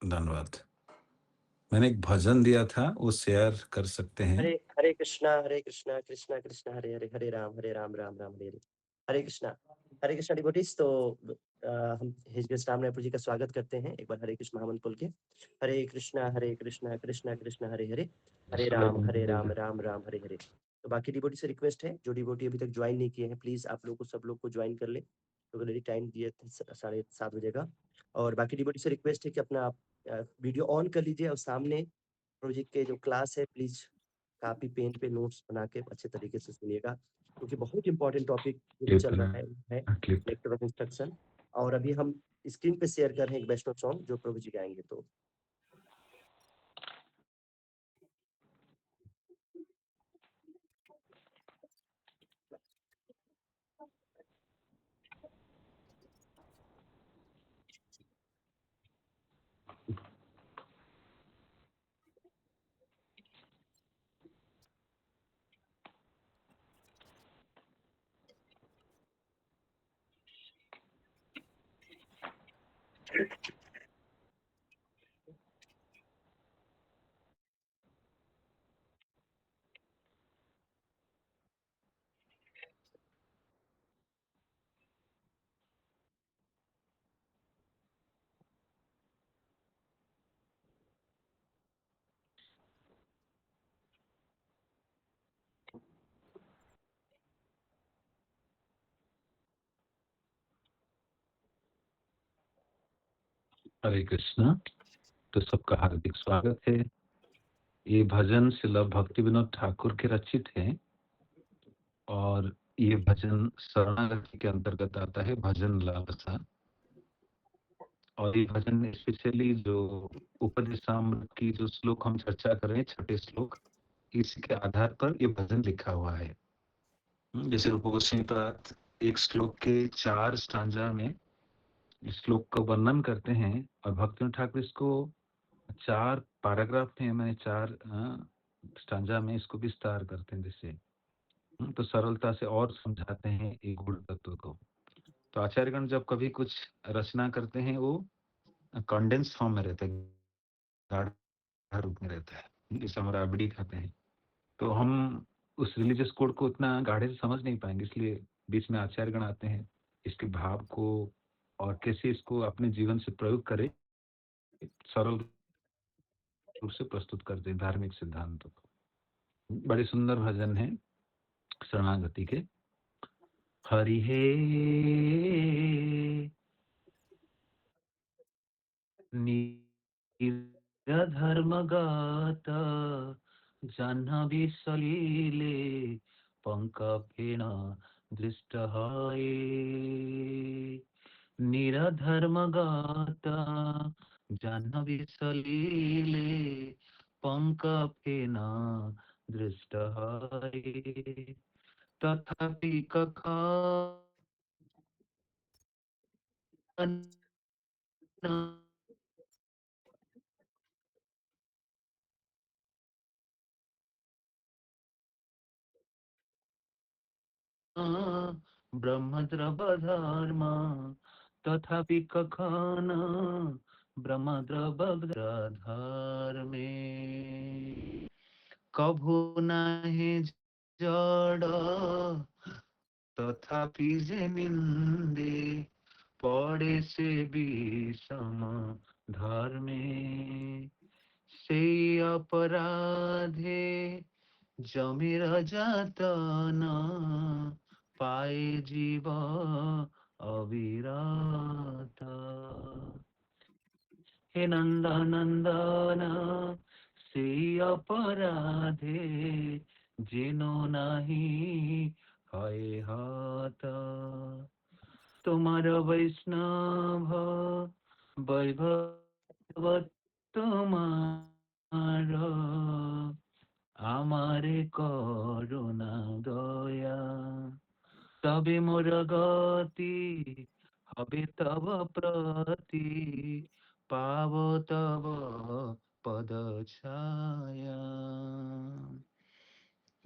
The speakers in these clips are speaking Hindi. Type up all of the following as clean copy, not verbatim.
धन्यवाद। मैंने एक भजन दिया था, वो शेयर कर सकते हैं। हरे हरे कृष्णा कृष्णा कृष्णा हरे हरे, हरे राम राम राम हरे हरे। हरे कृष्णा डिवोटीज। तो हम हिज गेस्ट राम रायपुर जी का स्वागत करते हैं। एक बार हरे कृष्ण महामंत्र बोल के, हरे कृष्णा कृष्णा कृष्णा हरे हरे, हरे राम राम राम हरे हरे। तो बाकी डिवोटी से रिक्वेस्ट है, जो डिवोटी अभी तक ज्वाइन नहीं किए हैं, प्लीज आप लोग को, सब लोग को ज्वाइन कर ले, तो ऑलरेडी टाइम दिए थे 7:30 बजे का। और बाकी डिवोटी से रिक्वेस्ट है कि अपना आप वीडियो ऑन कर लीजिए, और सामने प्रोजेक्ट के जो क्लास है, प्लीज कॉपी पेन पे नोट्स बना के अच्छे तरीके से सुनिएगा, क्योंकि बहुत इंपॉर्टेंट टॉपिक जो क्लिप चल रहा है वो है क्लिप लेक्चर ऑफ इंस्ट्रक्शन। और अभी हम स्क्रीन पे शेयर कर रहे हैं एक वैष्णव सॉन्ग जो प्रभु जी गाएंगे। तो हरे कृष्णा। तो सबका हार्दिक स्वागत है। ये भजन श्रील भक्ति विनोद ठाकुर के रचित है, और ये भजन शरणागति के अंतर्गत आता है, भजन लालसा। और ये भजन स्पेशली जो उपदेशामृत की जो श्लोक हम चर्चा कर रहे हैं, 6ठे श्लोक, इसी के आधार पर ये भजन लिखा हुआ है। जैसे रूप गोस्वामी पाद एक श्लोक के 4 स्टांजा में इस श्लोक का वर्णन करते हैं, और भक्ति ठाकुर इसको 4 पैराग्राफ में, मैंने 4 स्टांजा में इसको विस्तार करते हैं, जिससे तो सरलता से और समझाते हैं एक गुण तत्व को। तो आचार्यगण जब कभी कुछ रचना करते हैं, वो कंडेंस फॉर्म में रहता है, गाढ़ा रूप में रहता है, जैसे हम राबड़ी खाते हैं। तो हम उस रिलीजियस कोड को उतना गाढ़े से समझ नहीं पाएंगे, इसलिए बीच में आचार्यगण आते हैं, इसके भाव को और कैसे इसको अपने जीवन से प्रयोग करें, सरल रूप से प्रस्तुत करते हैं धार्मिक सिद्धांतों को। बड़े सुंदर भजन है शरणागति के। हरि हे निरधर्म गाता, जाह्नवी सलीले पंकफेन दृष्टहाये। निरधर्म गाता, जाह्नवी सलीले पंकफेन दृष्टहाये। तथापि ब्रह्मद्रवधर्म, तथापि कखन ब्रह्मद्रवधर्मे। कभू नहीं जड़, तथापि जे निंदे, पड़े से বিষম ধর্মে। সেই अपराधे जमिर যাতন, पाए जीव अविरत। हे नंदनंदन, সেই अपराधे যেন নাহি হয় হত। তোমার বৈষ্ণব বৈভব তোমার, আমারে করুণা দয়া। তবে মোর গতি হবে তব প্রতি, পাব তব পদ ছায়া।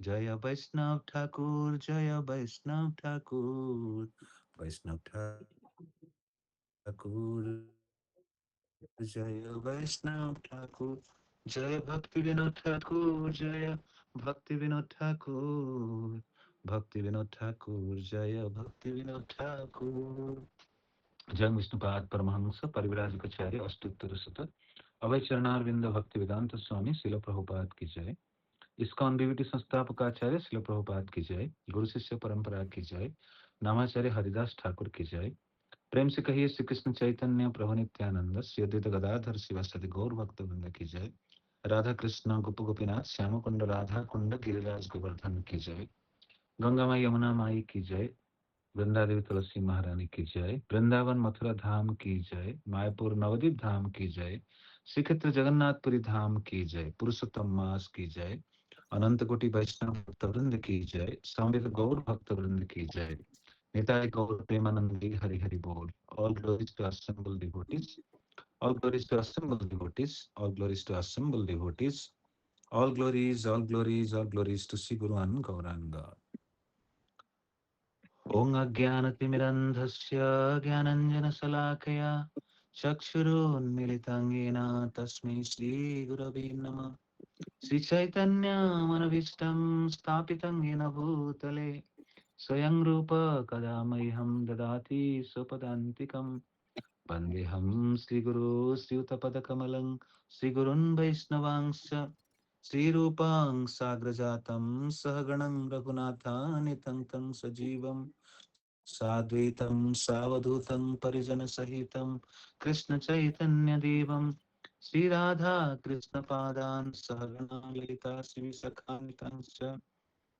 जय वैष्णव ठाकुर, जय वैष्णव ठाकुर, वैष्णव ठाकुर जय वैष्णव ठाकुर, जय भक्ति विनोद ठाकुर, जय भक्ति विनोद ठाकुर, भक्ति विनोद ठाकुर, जय भक्ति विनोद ठाकुर। जय विष्णुपाद परमहंस परिव्राजकाचार्य अष्टोत्तर शतक अभय चरणारविंद भक्ति वेदांत स्वामी शिल प्रभुपाद की जय। इस्कॉन डीवीटी संस्थापकाचार्य शिल प्रभुपाद की जय। गुरु शिष्य परंपरा की जय। नामाचार्य हरिदास ठाकुर की जय। प्रेम से कहिए श्री कृष्ण चैतन्य प्रभु नित्यानंद श्री अद्वैत गदाधर शिवासदि गौर भक्त वृंद की जय। राधा कृष्ण गोप गोपीनाथ श्याम कुंड राधा कुंड गिरिराज गोवर्धन की जय। गंगा माई यमुना माई की जय। वृंदादेवी तुलसी महारानी की जय। वृंदावन मथुरा धाम की जय। मायापुर नवदीप धाम की जय। श्रीक्षेत्र जगन्नाथपुरी धाम की जय। पुरुषोत्तम मास की जय। अनंत कोटि वैष्णव भक्त वृंद की जय। समवेत गौर भक्त वृंद की जय। निताय गौर प्रेमानंदी हरि हरि बोल। All glories to assembled devotees. All glories to assembled devotees. All glories to assembled devotees. All glories, all glories, all glories to Sri Guru and Gauranga. ॐ अज्ञानतिमिरन्धस्य ज्ञानञ्जनशलाकया चक्षुरुन्मिलितं येन तस्मै श्रीगुरवे नमः। श्रीचैतन्यमनभीष्टं स्थापितं येन भूतले स्वयं रूप कदा मह्यं ददाति स्वपदान्तिकम्। वन्देऽहं श्रीगुरो श्रीयुतपदकमलं श्रीगुरुन् वैष्णवांश्च श्रीरूपां साग्रजातं सहगणं रघुनाथान्वितं तं सजीवं साद्वैतं सावधूतं परिजनसहितं कृष्णचैतन्यदेवं श्रीराधा कृष्णपादान् सहगणा ललिता श्रीसखान्वितं च।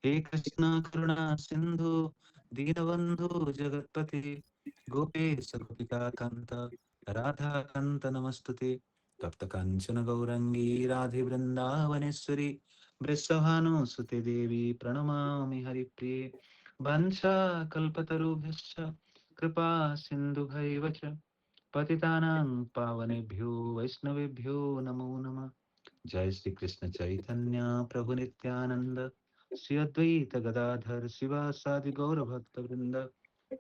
हे कृष्ण करुणा सिंधु दीनबंधु जगत्पते गोपेश गोपिकान्त राधाकान्त नमस्तुते। तप्त कांचन गौरंगी राधे वृंदावनेश्वरी वृषभानुसुते देवी प्रणमामि हरिप्रिये। वंशा कल्पतरुभ्यश्च कृपा सिन्धुभैव च पतितानां पावनेभ्यो वैष्णवेभ्यो नमो नमः। जय श्री कृष्ण चैतन्य प्रभु नित्यानंद श्री अद्वैत गदाधर शिवासादि गौर भक्त वृंद।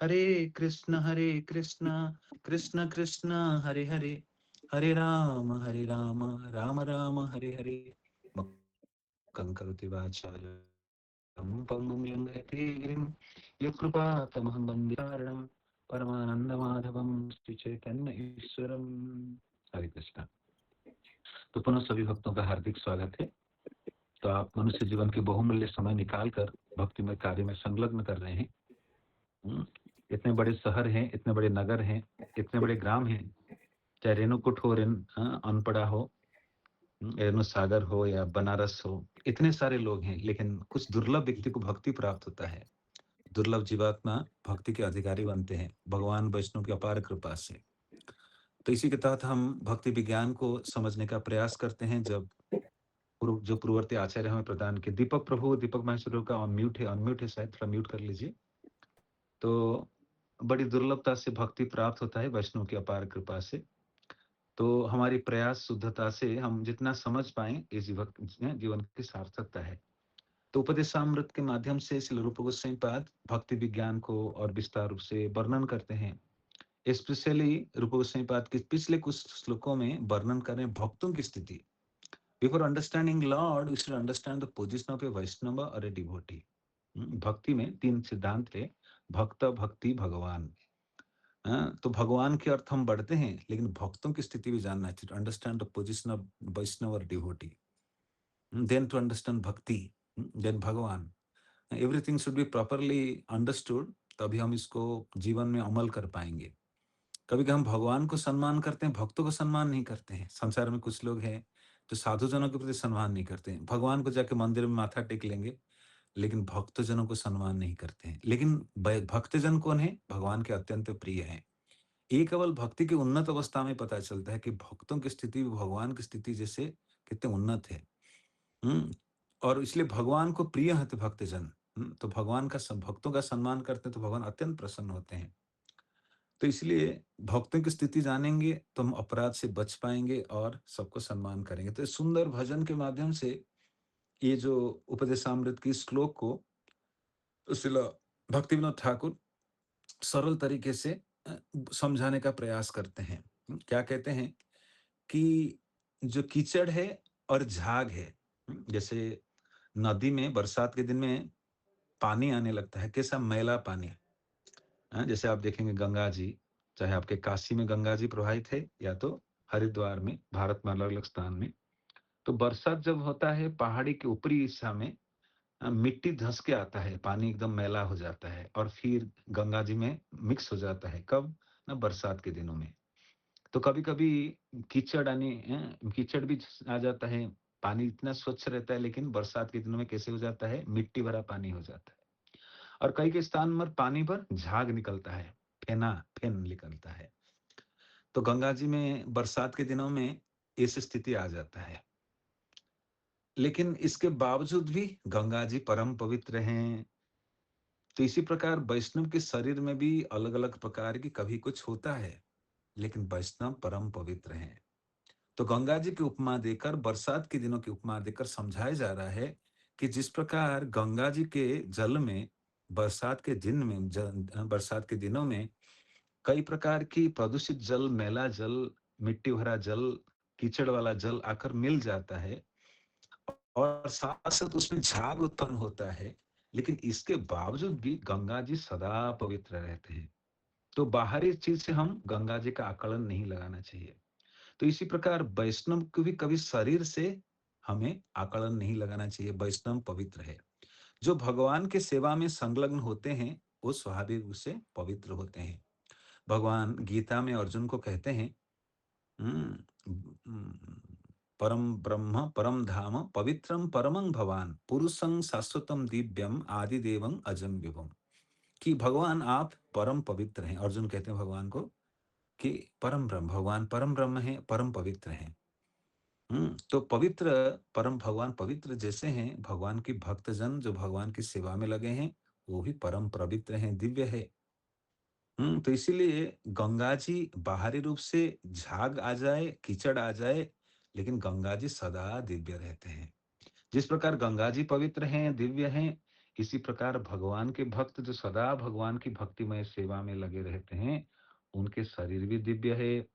हरे कृष्ण कृष्ण कृष्ण हरे हरे, हरे राम राम राम हरे हरे। मुक्तं करोति वाचालं पंगुं लंघयते गिरिं यत्कृपातमहं वन्दे कारणं परमानंदमाधवं श्री चैतन्य ईश्वरम। हरे कृष्ण। तो पुनः सभी भक्तों का हार्दिक स्वागत है। तो आप मनुष्य जीवन के बहुमूल्य समय निकालकर भक्तिमय कार्य में संलग्न कर रहे हैं। इतने बड़े शहर हैं, इतने बड़े नगर हैं, इतने बड़े ग्राम हैं, चाहे रेणुकूट हो, अनपड़ा हो, रेणु सागर हो या बनारस हो, इतने सारे लोग हैं, लेकिन कुछ दुर्लभ व्यक्ति को भक्ति प्राप्त होता है। दुर्लभ जीवात्मा भक्ति के अधिकारी बनते हैं भगवान वैष्णव की अपार कृपा से। तो इसी के तहत हम भक्ति विज्ञान को समझने का प्रयास करते हैं। जब जो पूर्ववर्ती आचार्य हमें प्रदान किए, दीपक प्रभु, दीपक माहेश्वर का अनम्यूट है शायद, थोड़ा म्यूट कर लीजिए। तो बड़ी दुर्लभता से भक्ति प्राप्त होता है वैष्णव की अपार कृपा से। तो हमारी प्रयास शुद्धता से हम जितना समझ पाए इस जीवन की सार्थकता है। तो उपदेशामृत के माध्यम से श्रील रूप गोस्वामी पाद भक्ति विज्ञान को और विस्तार रूप से वर्णन करते हैं। स्पेशली रूप गोस्वामी पाद के पिछले कुछ श्लोकों में वर्णन करें भक्तों की स्थिति। Before understanding Lord, we should understand the position of a Vaishnava or a devotee. भक्ति में तीन सिद्धांत है, भक्त, भक्ति, भगवान। तो भगवान के अर्थ हम बढ़ते हैं, लेकिन भक्तों की स्थिति भी जानना चाहिए। अंडरस्टैंड द पोजिशन ऑफ वैष्णव और डिवोटी, देन टू अंडरस्टैंड भक्ति, देन भगवान। Everything should be properly understood, तभी हम इसको जीवन में अमल कर पाएंगे। कभी कभी हम भगवान को सम्मान करते हैं, भक्तों को सम्मान नहीं करते हैं। संसार में कुछ लोग हैं जो साधुजनों के प्रति सम्मान नहीं करते हैं। भगवान को जाके मंदिर में माथा टेक लेंगे, लेकिन भक्तजनों को सम्मान नहीं करते हैं। लेकिन भक्तजन कौन है? भगवान के अत्यंत प्रिय हैं। ये केवल भक्ति की उन्नत अवस्था में पता चलता है कि भक्तों की स्थिति भगवान की स्थिति जैसे कितने उन्नत है। और इसलिए भगवान को प्रिय है तो भक्तजन, तो भगवान का भक्तों का सम्मान करते हैं तो भगवान अत्यंत प्रसन्न होते हैं। तो इसलिए भक्तों की स्थिति जानेंगे तो हम अपराध से बच पाएंगे और सबको सम्मान करेंगे। तो सुंदर भजन के माध्यम से ये जो उपदेशामृत की श्लोक को श्रील भक्ति विनोद ठाकुर सरल तरीके से समझाने का प्रयास करते हैं। क्या कहते हैं कि जो कीचड़ है और झाग है, जैसे नदी में बरसात के दिन में पानी आने लगता है, कैसा मैला पानी। जैसे आप देखेंगे गंगा जी, चाहे आपके काशी में गंगा जी प्रवाहित है या तो हरिद्वार में, भारत में अलग-अलग स्थान में। तो बरसात जब होता है पहाड़ी के ऊपरी हिस्सा में मिट्टी धँस के आता है, पानी एकदम मैला हो जाता है और फिर गंगा जी में मिक्स हो जाता है। कब? ना बरसात के दिनों में। तो कभी-कभी कीचड़ आने कीचड़ भी आ जाता है, पानी इतना स्वच्छ रहता है लेकिन बरसात के दिनों में कैसे हो जाता है? मिट्टी भरा पानी हो जाता है। और कई-कई स्थान पर पानी पर झाग निकलता है, फेन निकलता है। तो गंगा जी में बरसात के दिनों में इस स्थिति आ जाता है। लेकिन इसके बावजूद भी गंगा जी परम पवित्र हैं। तो इसी प्रकार वैष्णव के शरीर में भी अलग-अलग प्रकार की कभी कुछ होता है, लेकिन वैष्णव परम पवित्र हैं। तो गंगा जी की उपमा देकर, बरसात के दिनों की उपमा देकर समझाया जा रहा है कि जिस प्रकार गंगा जी के जल में बरसात के दिनों में कई प्रकार की प्रदूषित जल, मैला जल, मिट्टी भरा जल, कीचड़ वाला जल आकर मिल जाता है और साथ-साथ उसमें झाग उत्पन्न होता है, लेकिन इसके बावजूद भी गंगा जी सदा पवित्र रहते हैं। तो बाहरी चीज़ से हम गंगा जी का आकलन नहीं लगाना चाहिए। तो इसी प्रकार वैष्णव को भी कभी शरीर से हमें आकलन नहीं लगाना चाहिए, वैष्णव पवित्र है। जो भगवान के सेवा में संलग्न होते हैं, वो स्वाभाविक रूप से पवित्र होते हैं। भगवान गीता में अर्जुन को कहते हैं, हुँ, उम, परम ब्रह्म परम धाम पवित्रम परमं भवान पुरुषं शाश्वतम दिव्यम आदिदेवं अजं विभुम्। कि भगवान आप परम पवित्र हैं। अर्जुन कहते हैं भगवान को कि परम ब्रह्म, भगवान परम ब्रह्म हैं, परम पवित्र हैं। तो पवित्र परम भगवान पवित्र जैसे हैं, भगवान के भक्तजन जो भगवान की सेवा में लगे हैं, वो भी परम पवित्र हैं, दिव्य है। तो इसीलिए गंगा जी बाहरी रूप से झाग आ जाए, कीचड़ आ जाए, लेकिन गंगा जी सदा दिव्य रहते हैं। जिस प्रकार गंगा जी पवित्र हैं, दिव्य हैं, इसी प्रकार भगवान के भक्त जो सदा भगवान की भक्तिमय सेवा में लगे रहते हैं, उनके शरीर भी दिव्य है।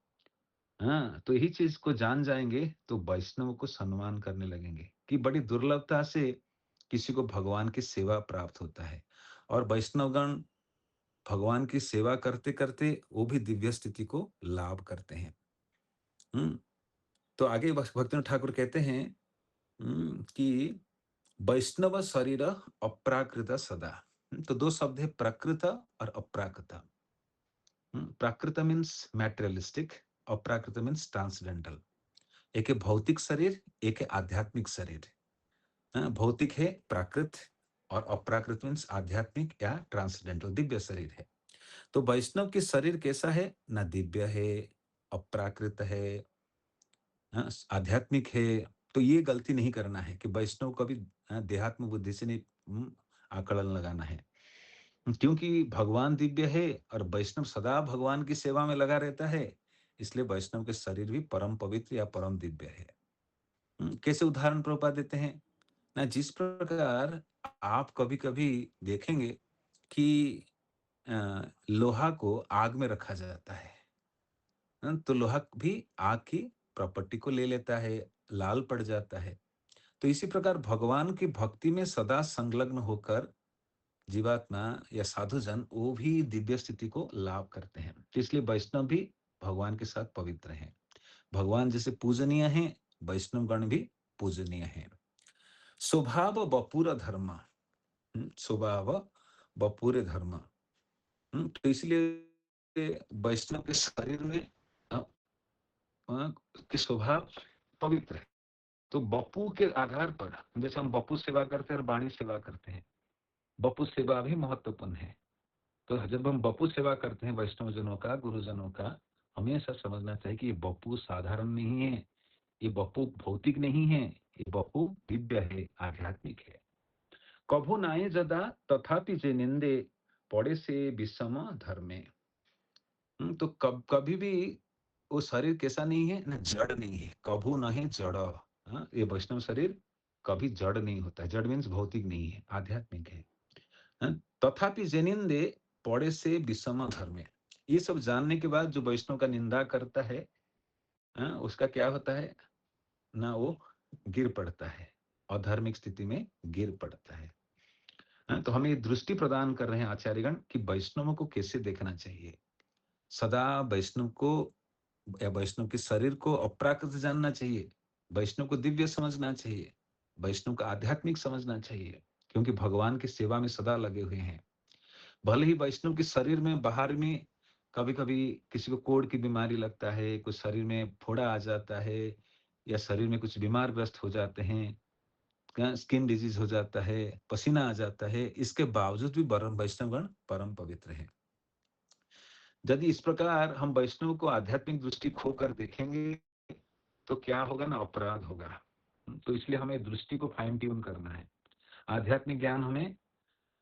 तो यही चीज़ को जान जाएँगे, तो वैष्णव को सम्मान करने लगेंगे कि बड़ी दुर्लभता से किसी को भगवान की सेवा प्राप्त होता है और वैष्णवगण भगवान की सेवा करते-करते वो भी दिव्य स्थिति को लाभ करते हैं। हुँ, तो आगे भक्तिनाथ ठाकुर कहते हैं कि वैष्णव शरीर अप्राकृत सदा। तो 2 शब्द है प्रकृत और अप्राकृत। प्राकृत मीन्स मैटेरियलिस्टिक, अप्राकृत मीन्स ट्रांसेंडेंटल। एक है भौतिक शरीर, एक है आध्यात्मिक शरीर। भौतिक है प्राकृत और अप्राकृत मीन्स आध्यात्मिक या ट्रांसेंडेंटल दिव्य शरीर है। तो वैष्णव के शरीर कैसा है? ना दिव्य है, अप्राकृत है, आध्यात्मिक है। तो ये गलती नहीं करना है कि वैष्णव कभी देहात्म बुद्धि से नहीं आकलन लगाना है। क्योंकि भगवान दिव्य है और वैष्णव सदा भगवान की सेवा में लगा रहता है, इसलिए वैष्णव के शरीर भी परम पवित्र या परम दिव्य है। कैसे उदाहरण प्रभुपाद देते हैं? ना जिस प्रकार आप कभी-कभी देखेंगे कि लोहा को आग में रखा जाता है। तो लोहा भी आग की प्रॉपर्टी को ले लेता है, लाल पड़ जाता है। तो इसी प्रकार भगवान की भक्ति में सदा संलग्न होकर जीवात्मा या साधुजन वो भी दिव्य स्थिति को लाभ करते हैं। तो इसलिए वैष्णव भी भगवान के साथ पवित्र हैं। भगवान जैसे पूजनीय हैं, वैष्णव गण भी पूजनीय हैं। स्वभाव बपुर धर्म, स्वभाव बपुर धर्म। तो इसलिए वैष्णव के शरीर में अ, के स्वभाव पवित्र है। तो बपू के आधार पर जैसे हम बपू सेवा करते हैं और वाणी सेवा करते हैं, बपू सेवा भी महत्वपूर्ण है। तो जब हम बपू सेवा करते हैं वैष्णव जनों का, गुरुजनों का, हमेशा समझना चाहिए कि ये बपू साधारण नहीं है, ये बपू भौतिक नहीं है, ये बपू दिव्य है, आध्यात्मिक है। कभू नाये जदा तथापि जे निंदे पड़े से विषम धर्मे। तो कभी भी वो शरीर कैसा नहीं है ना, जड़ नहीं है, कभू नहीं जड़। ये वैष्णव शरीर कभी जड़ नहीं होता है। जड़ मीन्स भौतिक नहीं है, आध्यात्मिक है। हाँ, तथापि जेनिंदे पौड़े से विषम धर्म। ये सब जानने के बाद जो वैष्णव का निंदा करता है, उसका क्या होता है ना, वो गिर पड़ता है, अधार्मिक स्थिति में गिर पड़ता है। तो हमें ये दृष्टि प्रदान कर रहे हैं आचार्यगण कि वैष्णवों को कैसे देखना चाहिए। सदा वैष्णव को या वैष्णव के शरीर को अप्राकृत जानना चाहिए, वैष्णव को दिव्य समझना चाहिए, वैष्णव को आध्यात्मिक समझना चाहिए, क्योंकि भगवान की सेवा में सदा लगे हुए हैं। भले ही वैष्णव के शरीर में बाहर में कभी कभी किसी को कोढ़ की बीमारी लगता है, कुछ शरीर में फोड़ा आ जाता है, या शरीर में कुछ बीमार ग्रस्त हो जाते हैं, स्किन डिजीज हो जाता है, पसीना आ जाता है, इसके बावजूद भी वैष्णवगण परम पवित्र है। यदि इस प्रकार हम वैष्णव को आध्यात्मिक दृष्टि खोकर देखेंगे तो क्या होगा ना, अपराध होगा। तो इसलिए हमें दृष्टि को फाइन ट्यून करना है। आध्यात्मिक ज्ञान हमें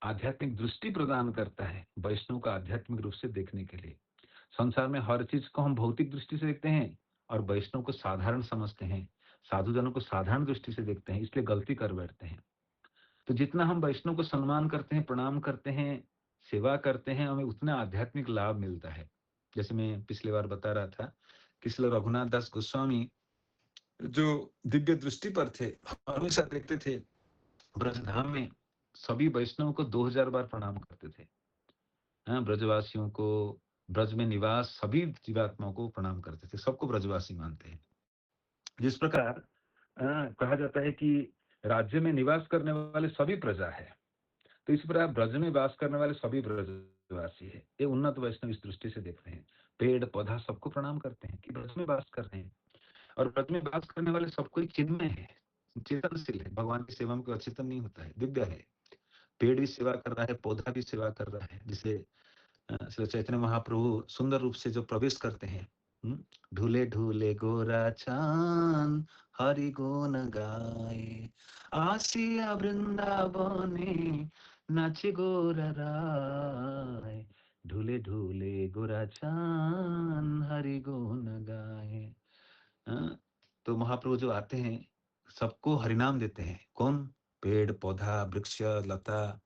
आध्यात्मिक दृष्टि प्रदान करता है वैष्णव का आध्यात्मिक रूप से देखने के लिए। संसार में हर चीज को हम भौतिक दृष्टि से देखते हैं और वैष्णव को साधारण समझते हैं, साधुजनों को साधारण दृष्टि से देखते हैं, इसलिए गलती कर बैठते हैं। तो जितना हम वैष्णव को सम्मान करते हैं, प्रणाम करते हैं, सेवा करते हैं, हमें उतना आध्यात्मिक लाभ मिलता है। जैसे मैं पिछली बार बता रहा था कि श्री रघुनाथ दास गोस्वामी जो दिव्य दृष्टि पर थे, हमेशा देखते थे ब्रजधाम में सभी वैष्णव को 2000 बार प्रणाम करते थे। ब्रजवासियों को, ब्रज में निवास सभी जीवात्माओं को प्रणाम करते थे, सबको ब्रजवासी मानते हैं। जिस प्रकार कहा जाता है कि राज्य में निवास करने वाले सभी प्रजा है, तो इस प्रकार ब्रज में वास करने वाले सभी ब्रजवासी है। ये उन्नत वैष्णव इस दृष्टि से देखते हैं, पेड़ पौधा सबको प्रणाम करते हैं कि ब्रज में वास कर रहे हैं, और ब्रज में वास करने वाले सबको एक चिन्मय है, चेतनशील है, भगवान की सेवा में कोई अचेतन नहीं होता है, दिव्य है। पेड़ भी सेवा कर रहा है, पौधा भी सेवा कर रहा है। जिसे श्री चैतन्य महाप्रभु सुंदर रूप से जो प्रवेश करते हैं, ढूले ढूले गोरा चांद हरि गुण गाए, आसिया वृंदावने नाचे गोरा राय, ढूले ढूले गोरा चांद हरि गुण गाए। तो महाप्रभु जो आते हैं सबको हरिनाम देते हैं। कौन? पेड़ पौधा वृक्ष लता,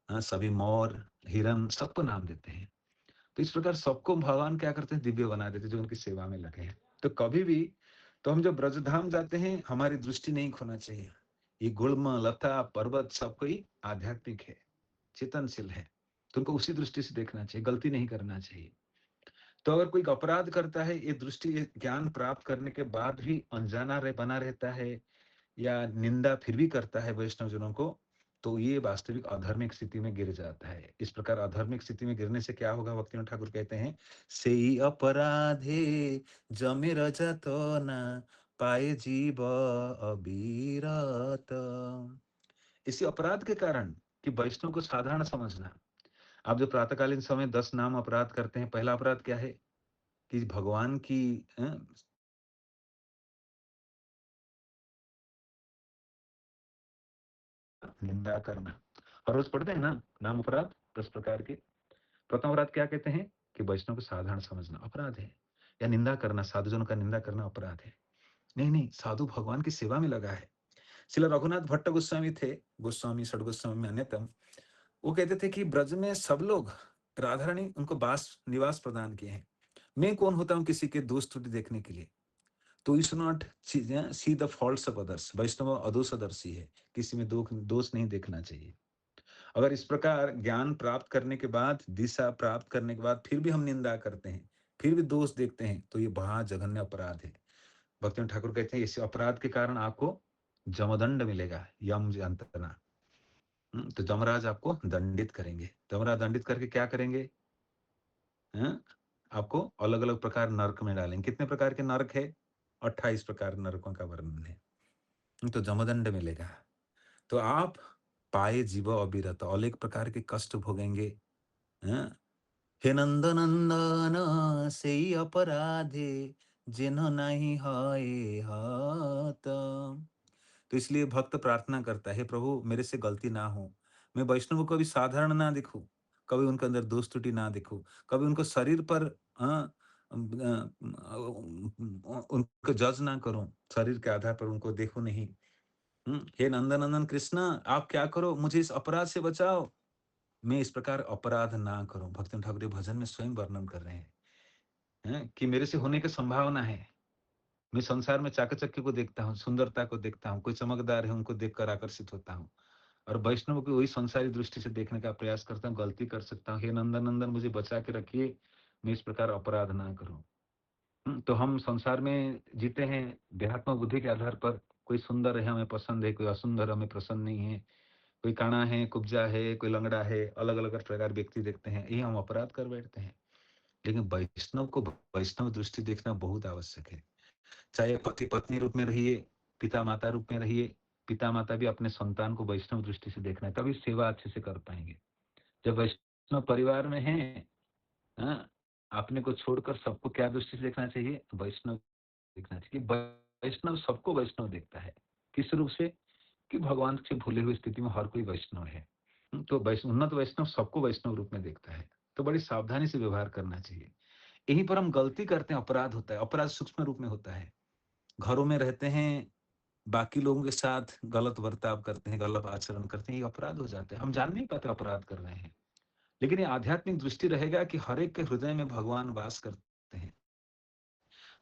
सभी मोर हिरन सबको नाम देते हैं। तो इस प्रकार सबको भगवान क्या करते हैं, दिव्य बना देते हैं, जो उनकी सेवा में लगे हैं। तो कभी भी तो हम जब ब्रजधाम जाते हैं हमारी दृष्टि नहीं खोना चाहिए। ये गुल्म लता पर्वत सब कोई आध्यात्मिक है, चेतनशील है, तो उनको उसी दृष्टि से देखना चाहिए, गलती नहीं करना चाहिए। तो अगर कोई अपराध करता है, ये दृष्टि ये ज्ञान प्राप्त करने के बाद भी अनजाना बना रहता है या निंदा फिर भी करता है वैष्णव जनों को, तो ये वास्तविक अधार्मिक स्थिति में गिर जाता है। इस प्रकार अधार्मिक स्थिति में गिरने से क्या होगा, भक्तिनाथ ठाकुर कहते हैं, सेई अपराधे जमे रजत ना पाए जीव अविरत। इसी अपराध के कारण कि वैष्णव को साधारण समझना। आप जो प्रातःकालीन समय 10 नाम अपराध करते हैं, पहला अपराध क्या है कि भगवान की निंदा करना। हर रोज पढ़ते हैं ना नाम अपराध 10 प्रकार के। प्रथम अपराध क्या कहते हैं कि वैष्णव को साधारण समझना अपराध है, या निंदा करना, साधुजनों का निंदा करना अपराध है। नहीं नहीं, साधु भगवान की सेवा में लगा है। श्रील रघुनाथ भट्ट गोस्वामी थे, गोस्वामी षड गोस्वामी में अन्यतम। वो कहते थे कि ब्रज में सब लोग राधा रानी उनको निवास प्रदान किए हैं। मैं कौन होता हूँ किसी के दोष त्रुटि देखने के लिए। तो you should not see the faults of others. वैष्णव अदोषदर्शी है, किसी में दोष नहीं देखना चाहिए। अगर इस प्रकार ज्ञान प्राप्त करने के बाद, दिशा प्राप्त करने के बाद फिर भी हम निंदा करते हैं, फिर भी दोष देखते हैं, तो ये बड़ा जघन्य अपराध है। भक्ति ठाकुर कहते हैं इस अपराध के कारण आपको जमदंड मिलेगा, यम यंत्रणा। तो जमराज आपको दंडित करेंगे। जमराज दंडित करके क्या करेंगे? आपको अलग अलग प्रकार नरक में डालेंगे। कितने प्रकार के नरक है? 28 प्रकार नरकों का वर्णन है। तो जमदंड मिलेगा। तो आप पाए जीव अविरत, अनेक प्रकार के कष्ट भोगेंगे। हे नंद नंदन सेई अपराधे जिन्ह नहीं हाय हात। तो इसलिए भक्त प्रार्थना करता है, प्रभु मेरे से गलती ना हो, मैं वैष्णव को कभी साधारण ना दिखूं, कभी उनके अंदर दोष त्रुटि ना दिखूं, कभी उनको शरीर पर उनको जज ना करूं, शरीर के आधार पर उनको देखो नहीं। हे नंदन नंदन कृष्ण, आप क्या करो, मुझे इस अपराध से बचाओ, मैं इस प्रकार अपराध ना करूं। भक्ति ठाकुर भजन में स्वयं वर्णन कर रहे हैं कि मेरे से होने की संभावना है, मैं संसार में चाकचक्य को देखता हूँ, सुंदरता को देखता हूँ, कोई चमकदार है उनको देखकर आकर्षित होता हूँ और वैष्णव को वही संसारी दृष्टि से देखने का प्रयास करता हूँ, गलती कर सकता हूँ, हे नंदन नंदन मुझे बचा के रखिए, मैं इस प्रकार अपराध ना करूँ। तो हम संसार में जीते हैं देहात्म बुद्धि के आधार पर, कोई सुंदर है हमें पसंद है, कोई असुंदर हमें पसंद नहीं है, कोई काना है, कुब्जा है, कोई लंगड़ा है, अलग-अलग प्रकार व्यक्ति देखते हैं, ये हम अपराध कर बैठते हैं। लेकिन वैष्णव को वैष्णव दृष्टि देखना बहुत आवश्यक है। चाहे पति-पत्नी रूप में रहिए, पिता-माता रूप में रहिए, पिता-माता भी अपने संतान को वैष्णव दृष्टि से देखना है, तभी सेवा अच्छे से कर पाएँगे। जब वैष्णव परिवार में हैं, हाँ, अपने को छोड़कर सबको क्या दृष्टि से देखना चाहिए? वैष्णव देखना चाहिए। वैष्णव सबको वैष्णव देखता है। किस रूप से? कि भगवान से भूले हुए स्थिति में हर कोई वैष्णव है। तो उन्नत वैष्णव सबको वैष्णव रूप में देखता है। तो बड़ी सावधानी से व्यवहार करना चाहिए। यहीं पर हम गलती करते हैं, अपराध होता है। अपराध सूक्ष्म रूप में होता है। घरों में रहते हैं, बाकी लोगों के साथ गलत बर्ताव करते हैं, गलत आचरण करते हैं, ये अपराध हो जाते हैं। हम जान नहीं पाते अपराध कर रहे हैं। लेकिन ये आध्यात्मिक दृष्टि रहेगा कि हर एक के हृदय में भगवान वास करते हैं।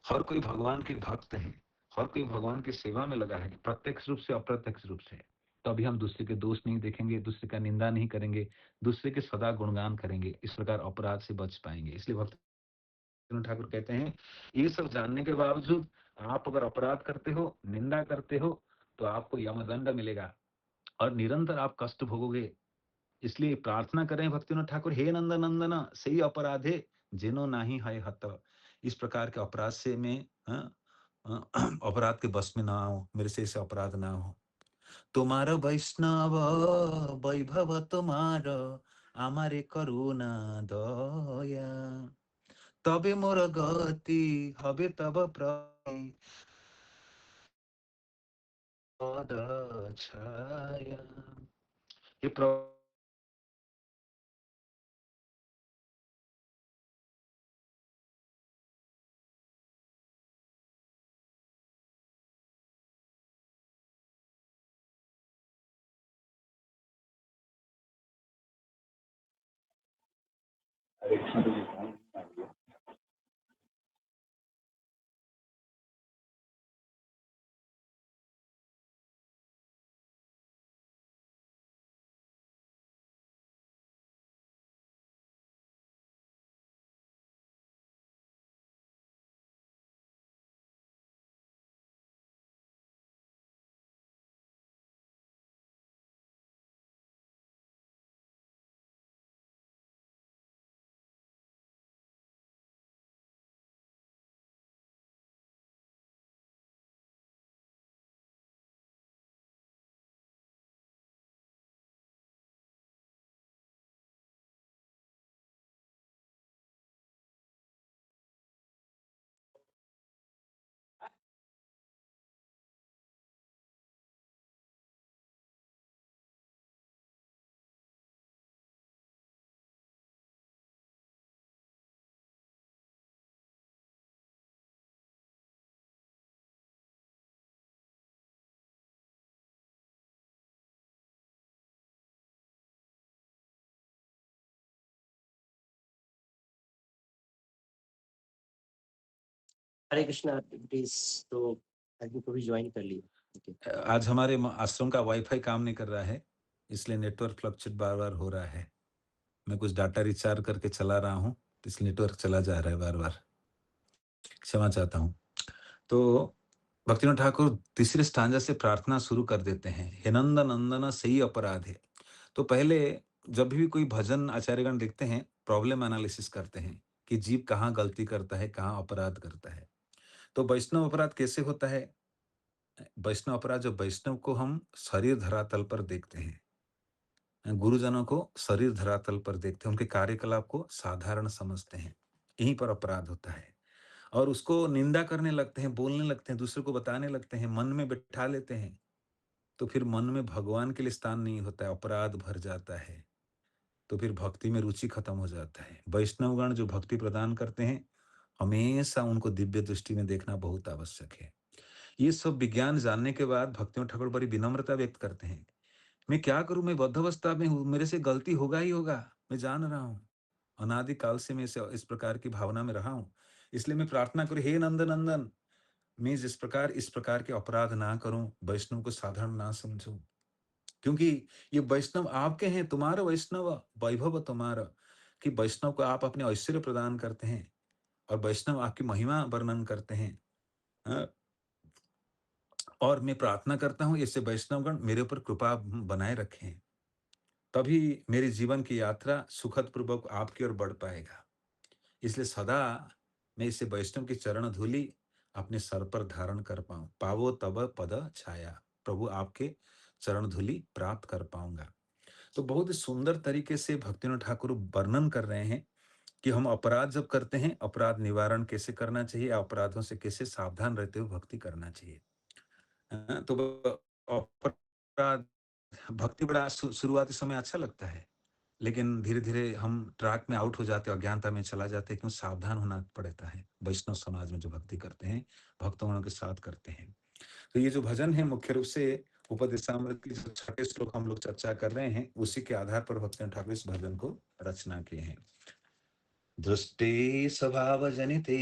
हर कोई भगवान के भक्त है, हर कोई भगवान की सेवा में लगा है, प्रत्यक्ष रूप से अप्रत्यक्ष रूप से। तो अभी हम दूसरे के दोष नहीं देखेंगे, दूसरे का निंदा नहीं करेंगे, दूसरे के सदा गुणगान करेंगे, इस प्रकार अपराध से बच पाएंगे। इसलिए भक्ति ठाकुर कहते हैं, ये सब जानने के बावजूद आप अगर अपराध करते हो, निंदा करते हो, तो आपको यमदंड मिलेगा और निरंतर आप कष्ट भोगोगे। इसलिए प्रार्थना करें भक्तिविनोद ठाकुर, हे नंद नंदन सही अपराधे जिनो नाही है हत। इस प्रकार के अपराध से मैं अपराध के बस में ना आऊं, मेरे से ऐसे अपराध ना हो। तुम्हारा वैष्णव वैभव तुम्हार আমারে করুণা দয়া তবে মোর গতি হবে তব প্রদ ছায়া। ये हरे कृष्णा प्लीज। तो आदमी को भी ज्वाइन कर लिया। आज हमारे आश्रम का वाईफाई काम नहीं कर रहा है, इसलिए नेटवर्क फ्लक्चुएट बार-बार हो रहा है। मैं कुछ डाटा रिचार्ज करके चला रहा हूँ, इसलिए नेटवर्क चला जा रहा है बार-बार। क्षमा चाहता हूँ। तो भक्तिविनोद ठाकुर तीसरे स्टांजा से प्रार्थना शुरू कर देते हैं, हे नंद नंदन सही अपराध है। तो पहले जब भी कोई भजन आचार्यगण लिखते हैं, प्रॉब्लम एनालिसिस करते हैं कि जीव कहाँ गलती करता है, कहाँ अपराध करता है। तो वैष्णव अपराध कैसे होता है? वैष्णव अपराध, जब वैष्णव को हम शरीर धरातल पर देखते हैं, गुरुजनों को शरीर धरातल पर देखते हैं, उनके कार्यकलाप को साधारण समझते हैं, यहीं पर अपराध होता है। और उसको निंदा करने लगते हैं, बोलने लगते हैं, दूसरे को बताने लगते हैं, मन में बिठा लेते हैं, तो फिर मन में भगवान के लिए स्थान नहीं होता है, अपराध भर जाता है। तो फिर भक्ति में रुचि खत्म हो जाता है। वैष्णवगण जो भक्ति प्रदान करते हैं, हमेशा उनको दिव्य दृष्टि में देखना बहुत आवश्यक है। ये सब विज्ञान जानने के बाद भक्तियों ठाकुर बड़ी विनम्रता व्यक्त करते हैं। मैं क्या करूं, मैं बद्धावस्था में हूं, मेरे से गलती होगा ही होगा, मैं जान रहा हूं। अनादि काल से मैं इस प्रकार की भावना में रहा हूं। इसलिए मैं प्रार्थना करूं, हे नंद नंदन मैं इस प्रकार के अपराध ना करूं, वैष्णव को साधारण ना समझूं, क्योंकि ये वैष्णव आपके हैं, तुम्हारा वैष्णव वैभव तुम्हारा, कि वैष्णव को आप अपने ऐश्वर्य प्रदान करते हैं और वैष्णव आपकी महिमा वर्णन करते हैं। हाँ, और मैं प्रार्थना करता हूँ ऐसे वैष्णवगण मेरे ऊपर कृपा बनाए रखें, तभी मेरे जीवन की यात्रा सुखद पूर्वक आपकी ओर बढ़ पाएगा। इसलिए सदा मैं इसे वैष्णव की चरण धूलि अपने सर पर धारण कर पाऊं, पावो तब पद छाया, प्रभु आपके चरण धूलि प्राप्त कर पाऊंगा। तो बहुत ही सुंदर तरीके से भक्तिनाथ ठाकुर वर्णन कर रहे हैं कि हम अपराध जब करते हैं, अपराध निवारण कैसे करना चाहिए, अपराधों से कैसे सावधान रहते हुए भक्ति करना चाहिए। तो अपराध भक्ति बड़ा शुरुआती समय अच्छा लगता है, लेकिन धीरे-धीरे हम ट्रैक में आउट हो जाते हैं, अज्ञानता में चला जाते हैं, क्यों सावधान होना पड़ता है। वैष्णव समाज में जो भक्ति करते हैं, भक्तों के साथ करते हैं। तो ये जो भजन है मुख्य रूप से उपदेशामृत के जो छठे श्लोक हम लोग चर्चा कर रहे हैं, उसी के आधार पर भक्तिनाथ ठाकुर इस भजन को रचना किए हैं। दृष्टे स्वभावजनिते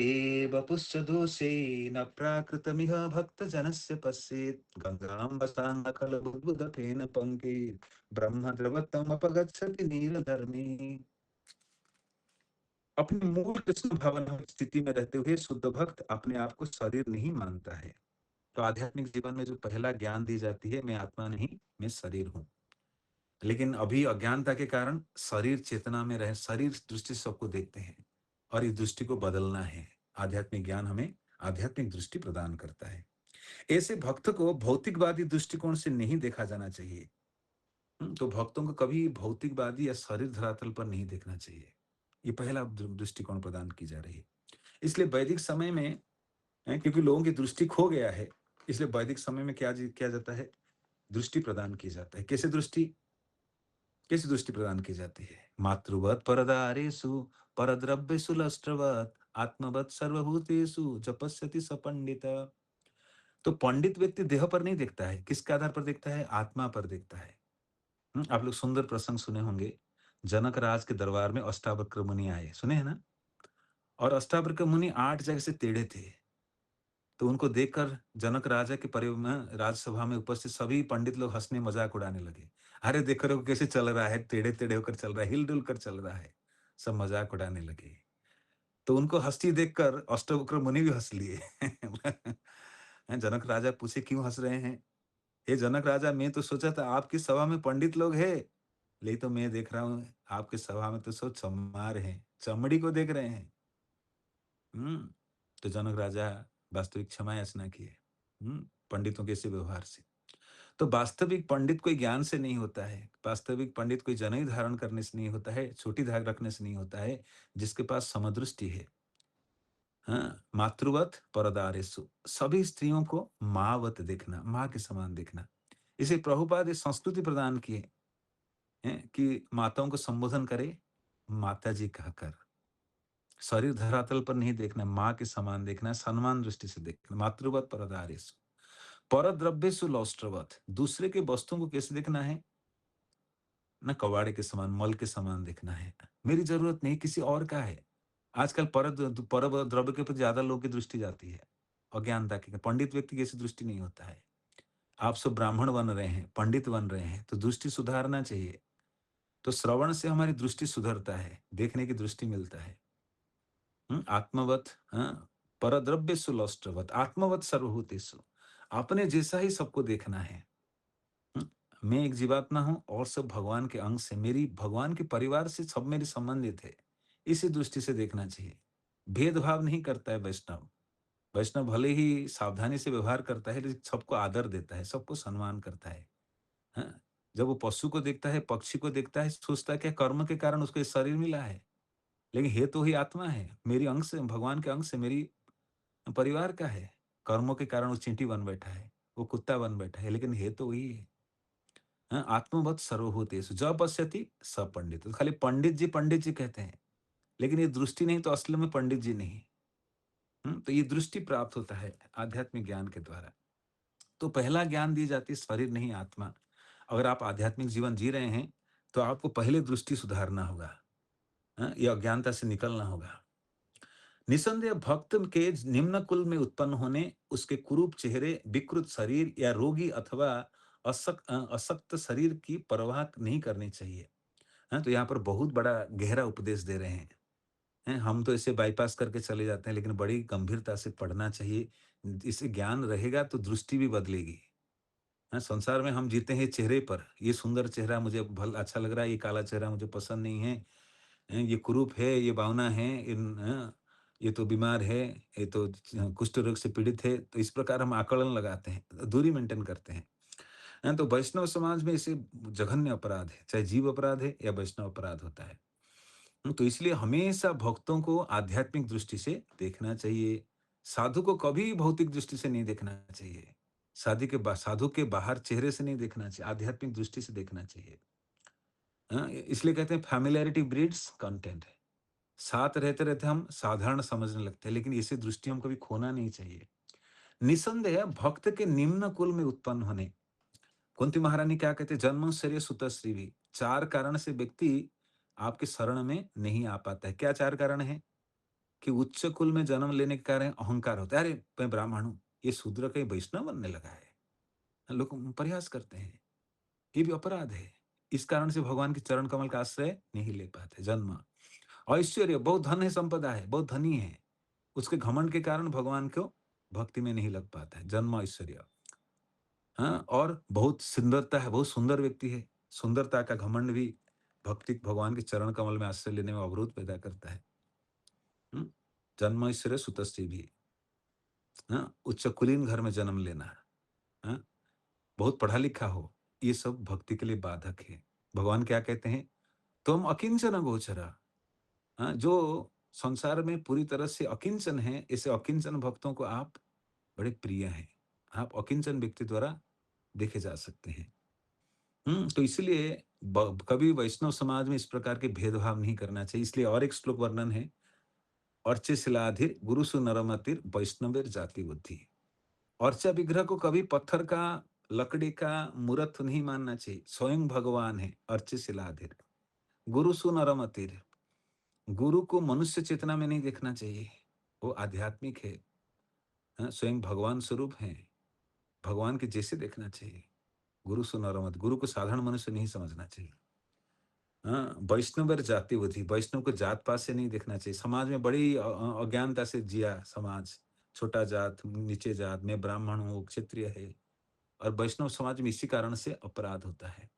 वपुश्च दोषे न प्राकृतमिह भक्तजनस्य पश्येत् गङ्गां वसानकलबुद्बुदफेन पङ्के ब्रह्मद्रवत्वमपगच्छति नीलधर्मे। अपनी मूल कृष्ण भावना स्थिति में रहते हुए शुद्ध भक्त अपने आप को शरीर नहीं मानता है। तो आध्यात्मिक जीवन में जो पहला ज्ञान दी जाती है, मैं आत्मा नहीं, मैं शरीर हूँ। लेकिन अभी अज्ञानता के कारण शरीर चेतना में रहे, शरीर दृष्टि से सबको देखते हैं और इस दृष्टि को बदलना है। आध्यात्मिक ज्ञान हमें आध्यात्मिक दृष्टि प्रदान करता है। ऐसे भक्त को भौतिकवादी दृष्टिकोण से नहीं देखा जाना चाहिए। तो भक्तों को कभी भौतिकवादी या शरीर धरातल पर नहीं देखना चाहिए। ये पहला दृष्टिकोण प्रदान की जा रही है। इसलिए वैदिक समय में क्योंकि लोगों की दृष्टि खो गया है, इसलिए वैदिक समय में क्या किया जाता है, दृष्टि प्रदान की जाता है। कैसी दृष्टि प्रदान की जाती है? मातृवत परदारेषु परद्रव्येषु लष्ट्रवत् आत्मवत् सर्वभूतेषु जपस्यति स पंडित। तो पंडित व्यक्ति देह पर नहीं देखता है, किसके आधार पर देखता है? आत्मा पर देखता है। आप लोग सुंदर प्रसंग सुने होंगे। जनक राज के दरबार में अष्टावक्र मुनि आए, सुने हैं ना? और अष्टावक्र मुनि 8 जगह से टेढ़े थे। तो उनको देखकर जनक राजा के राजसभा में उपस्थित सभी पंडित लोग हंसने मजाक उड़ाने लगे। अरे देखो देखो कैसे चल रहा है, टेढ़े टेढ़े होकर चल रहा है, हिल डुल कर चल रहा है। सब मजाक उड़ाने लगे। तो उनको हंसती देखकर अष्टवक्र मुनि भी हंस लिए। जनक राजा पूछे क्यों हंस रहे हैं? हे जनक राजा, मैं तो सोचा था आपकी सभा में पंडित लोग हैं, लेकिन तो मैं देख रहा हूँ आपकी सभा में तो सब चमार हैं, चमड़ी को देख रहे हैं। हम्म तो जनक राजा वास्तविक क्षमा याचना किए पंडितों के ऐसे व्यवहार से। तो वास्तविक पंडित कोई ज्ञान से नहीं होता है, वास्तविक पंडित कोई जनेऊ धारण करने से नहीं होता है, छोटी धाक रखने से नहीं होता है, जिसके पास समदृष्टि है। हाँ, मातृवत परदारेषु, सभी स्त्रियों को माँवत देखना, माँ के समान देखना। इसे प्रभुपाद ये संस्कृति प्रदान की है कि माताओं को संबोधन करे माता जी कहकर। शरीर धरातल पर नहीं देखना, माँ के समान देखना, सम्मान दृष्टि से देखना। मातृवत परदारेषु परद्रव्येषु लौष्ट्रवत्, दूसरे के वस्तुओं को कैसे देखना है? ना कबाड़े के समान, मल के समान देखना है। मेरी जरूरत नहीं, किसी और का है। आजकल पर द्रव्य के प्रति ज्यादा लोगों की दृष्टि जाती है, अज्ञानता की। पंडित व्यक्ति की ऐसी दृष्टि नहीं होता है। आप सब ब्राह्मण बन रहे हैं, पंडित बन रहे हैं, तो दृष्टि सुधारना चाहिए। तो श्रवण से हमारी दृष्टि सुधरता है, देखने की दृष्टि मिलता है। आत्मवत, परद्रव्येषु लौष्ट्रवत् आत्मवत सर्वभूतेषु, अपने जैसा ही सबको देखना है। हुँ, मैं एक जीवात्मा हूँ और सब भगवान के अंश हैं। मेरी भगवान के परिवार से सब मेरे संबंधित है। इसी दृष्टि से देखना चाहिए। भेदभाव नहीं करता है वैष्णव। वैष्णव भले ही सावधानी से व्यवहार करता है, लेकिन सबको आदर देता है, सबको सम्मान करता है। हाँ? जब वो पशु को देखता है, पक्षी को देखता है, सोचता है क्या कर्म के कारण उसको ये शरीर मिला है। लेकिन है तो ही आत्मा है, मेरी अंश है, भगवान के अंश है, मेरी परिवार का है। कर्मों के कारण वो चींटी बन बैठा है, वो कुत्ता बन बैठा है, लेकिन है तो वही है। आत्मवत् सर्वभूतेषु ज पश्यति स पंडित। तो खाली पंडित जी कहते हैं, लेकिन ये दृष्टि नहीं तो असल में पंडित जी नहीं। तो ये दृष्टि प्राप्त होता है आध्यात्मिक ज्ञान के द्वारा। तो पहला ज्ञान दी जाती है शरीर नहीं आत्मा। अगर आप आध्यात्मिक जीवन जी रहे हैं, तो आपको पहले दृष्टि सुधारना होगा। ये अज्ञानता से निकलना होगा। निसंदेह भक्त के निम्न कुल में उत्पन्न होने, उसके कुरूप चेहरे, विकृत शरीर या रोगी अथवा अशक्त शरीर की परवाह नहीं करनी चाहिए। तो यहाँ पर बहुत बड़ा गहरा उपदेश दे रहे हैं। हम तो इसे बाईपास करके चले जाते हैं, लेकिन बड़ी गंभीरता से पढ़ना चाहिए। इससे ज्ञान रहेगा तो दृष्टि भी बदलेगी। संसार में हम जीते हैं चेहरे पर। ये सुंदर चेहरा मुझे अच्छा लग रहा है, ये काला चेहरा मुझे पसंद नहीं है। ये कुरूप है, ये बावना है, ये तो बीमार है, ये तो कुष्ठ रोग से पीड़ित है। तो इस प्रकार हम आकलन लगाते हैं, दूरी मेंटेन करते हैं। तो वैष्णव समाज में इसे जघन्य अपराध है, चाहे जीव अपराध है या वैष्णव अपराध होता है। तो इसलिए हमेशा भक्तों को आध्यात्मिक दृष्टि से देखना चाहिए। साधु को कभी भौतिक दृष्टि से नहीं देखना चाहिए। साधु के बाहर चेहरे से नहीं देखना चाहिए, आध्यात्मिक दृष्टि से देखना चाहिए। इसलिए कहते हैं फैमिलियरिटी ब्रीड्स कंटेंट। साथ रहते रहते हम साधारण समझने लगते हैं, लेकिन इसी दृष्टि हम कभी खोना नहीं चाहिए। निसंदेह भक्त के निम्न कुल में उत्पन्न होने, कुंती महारानी क्या कहते हैं, जन्म शरीर सुत श्रीवी, 4 कारण से व्यक्ति आपके शरण में नहीं आ पाता है। क्या 4 कारण है? कि उच्च कुल में जन्म लेने के कारण अहंकार होता है। अरे मैं ब्राह्मण हूँ, ये शूद्र कहीं वैष्णव बनने लगा है। लोग प्रयास करते हैं, ये भी अपराध है। इस कारण से भगवान के चरण कमल का आश्रय नहीं ले पाते। जन्म, ऐश्वर्य, बहुत धन है, संपदा है, बहुत धनी है, उसके घमंड के कारण भगवान को भक्ति में नहीं लग पाता है। जन्म, ऐश्वर्य। और बहुत सुंदरता है, बहुत सुंदर व्यक्ति है, सुंदरता का घमंड भी भक्ति भगवान के चरण कमल में आश्रय लेने में अवरोध पैदा करता है। जन्म ऐश्वर्य सुतश्री भी, उच्च कुलीन घर में जन्म लेना, बहुत पढ़ा लिखा हो, ये सब भक्ति के लिए बाधक है। भगवान क्या कहते हैं, तुम अकिंचन गोचरा। जो संसार में पूरी तरह से अकिंचन है, ऐसे अकिंचन भक्तों को आप बड़े प्रिय हैं। आप अकिंचन व्यक्ति द्वारा देखे जा सकते हैं। तो इसलिए कभी वैष्णव समाज में इस प्रकार के भेदभाव नहीं करना चाहिए। इसलिए और एक श्लोक वर्णन है, अर्चे शिलाधिर गुरुसु नरमतिर वैष्णवेर जाति बुद्धि। अर्चा विग्रह को कभी पत्थर का, लकड़ी का मूर्त नहीं मानना चाहिए। स्वयं भगवान है अर्चे शिलाधिर, गुरुसु नरमतिर। गुरु को मनुष्य चेतना में नहीं देखना चाहिए, वो आध्यात्मिक है। स्वयं भगवान स्वरूप है, भगवान के जैसे देखना चाहिए। गुरु सुनरमत, गुरु को साधारण मनुष्य नहीं समझना चाहिए। वैष्णव जाति बुद्धि, वैष्णव को जात पात से नहीं देखना चाहिए। समाज में बड़ी अज्ञानता से जिया समाज, छोटा जात, नीचे जात, मैं ब्राह्मण हूँ, क्षत्रिय है, और वैष्णव समाज में इसी कारण से अपराध होता है।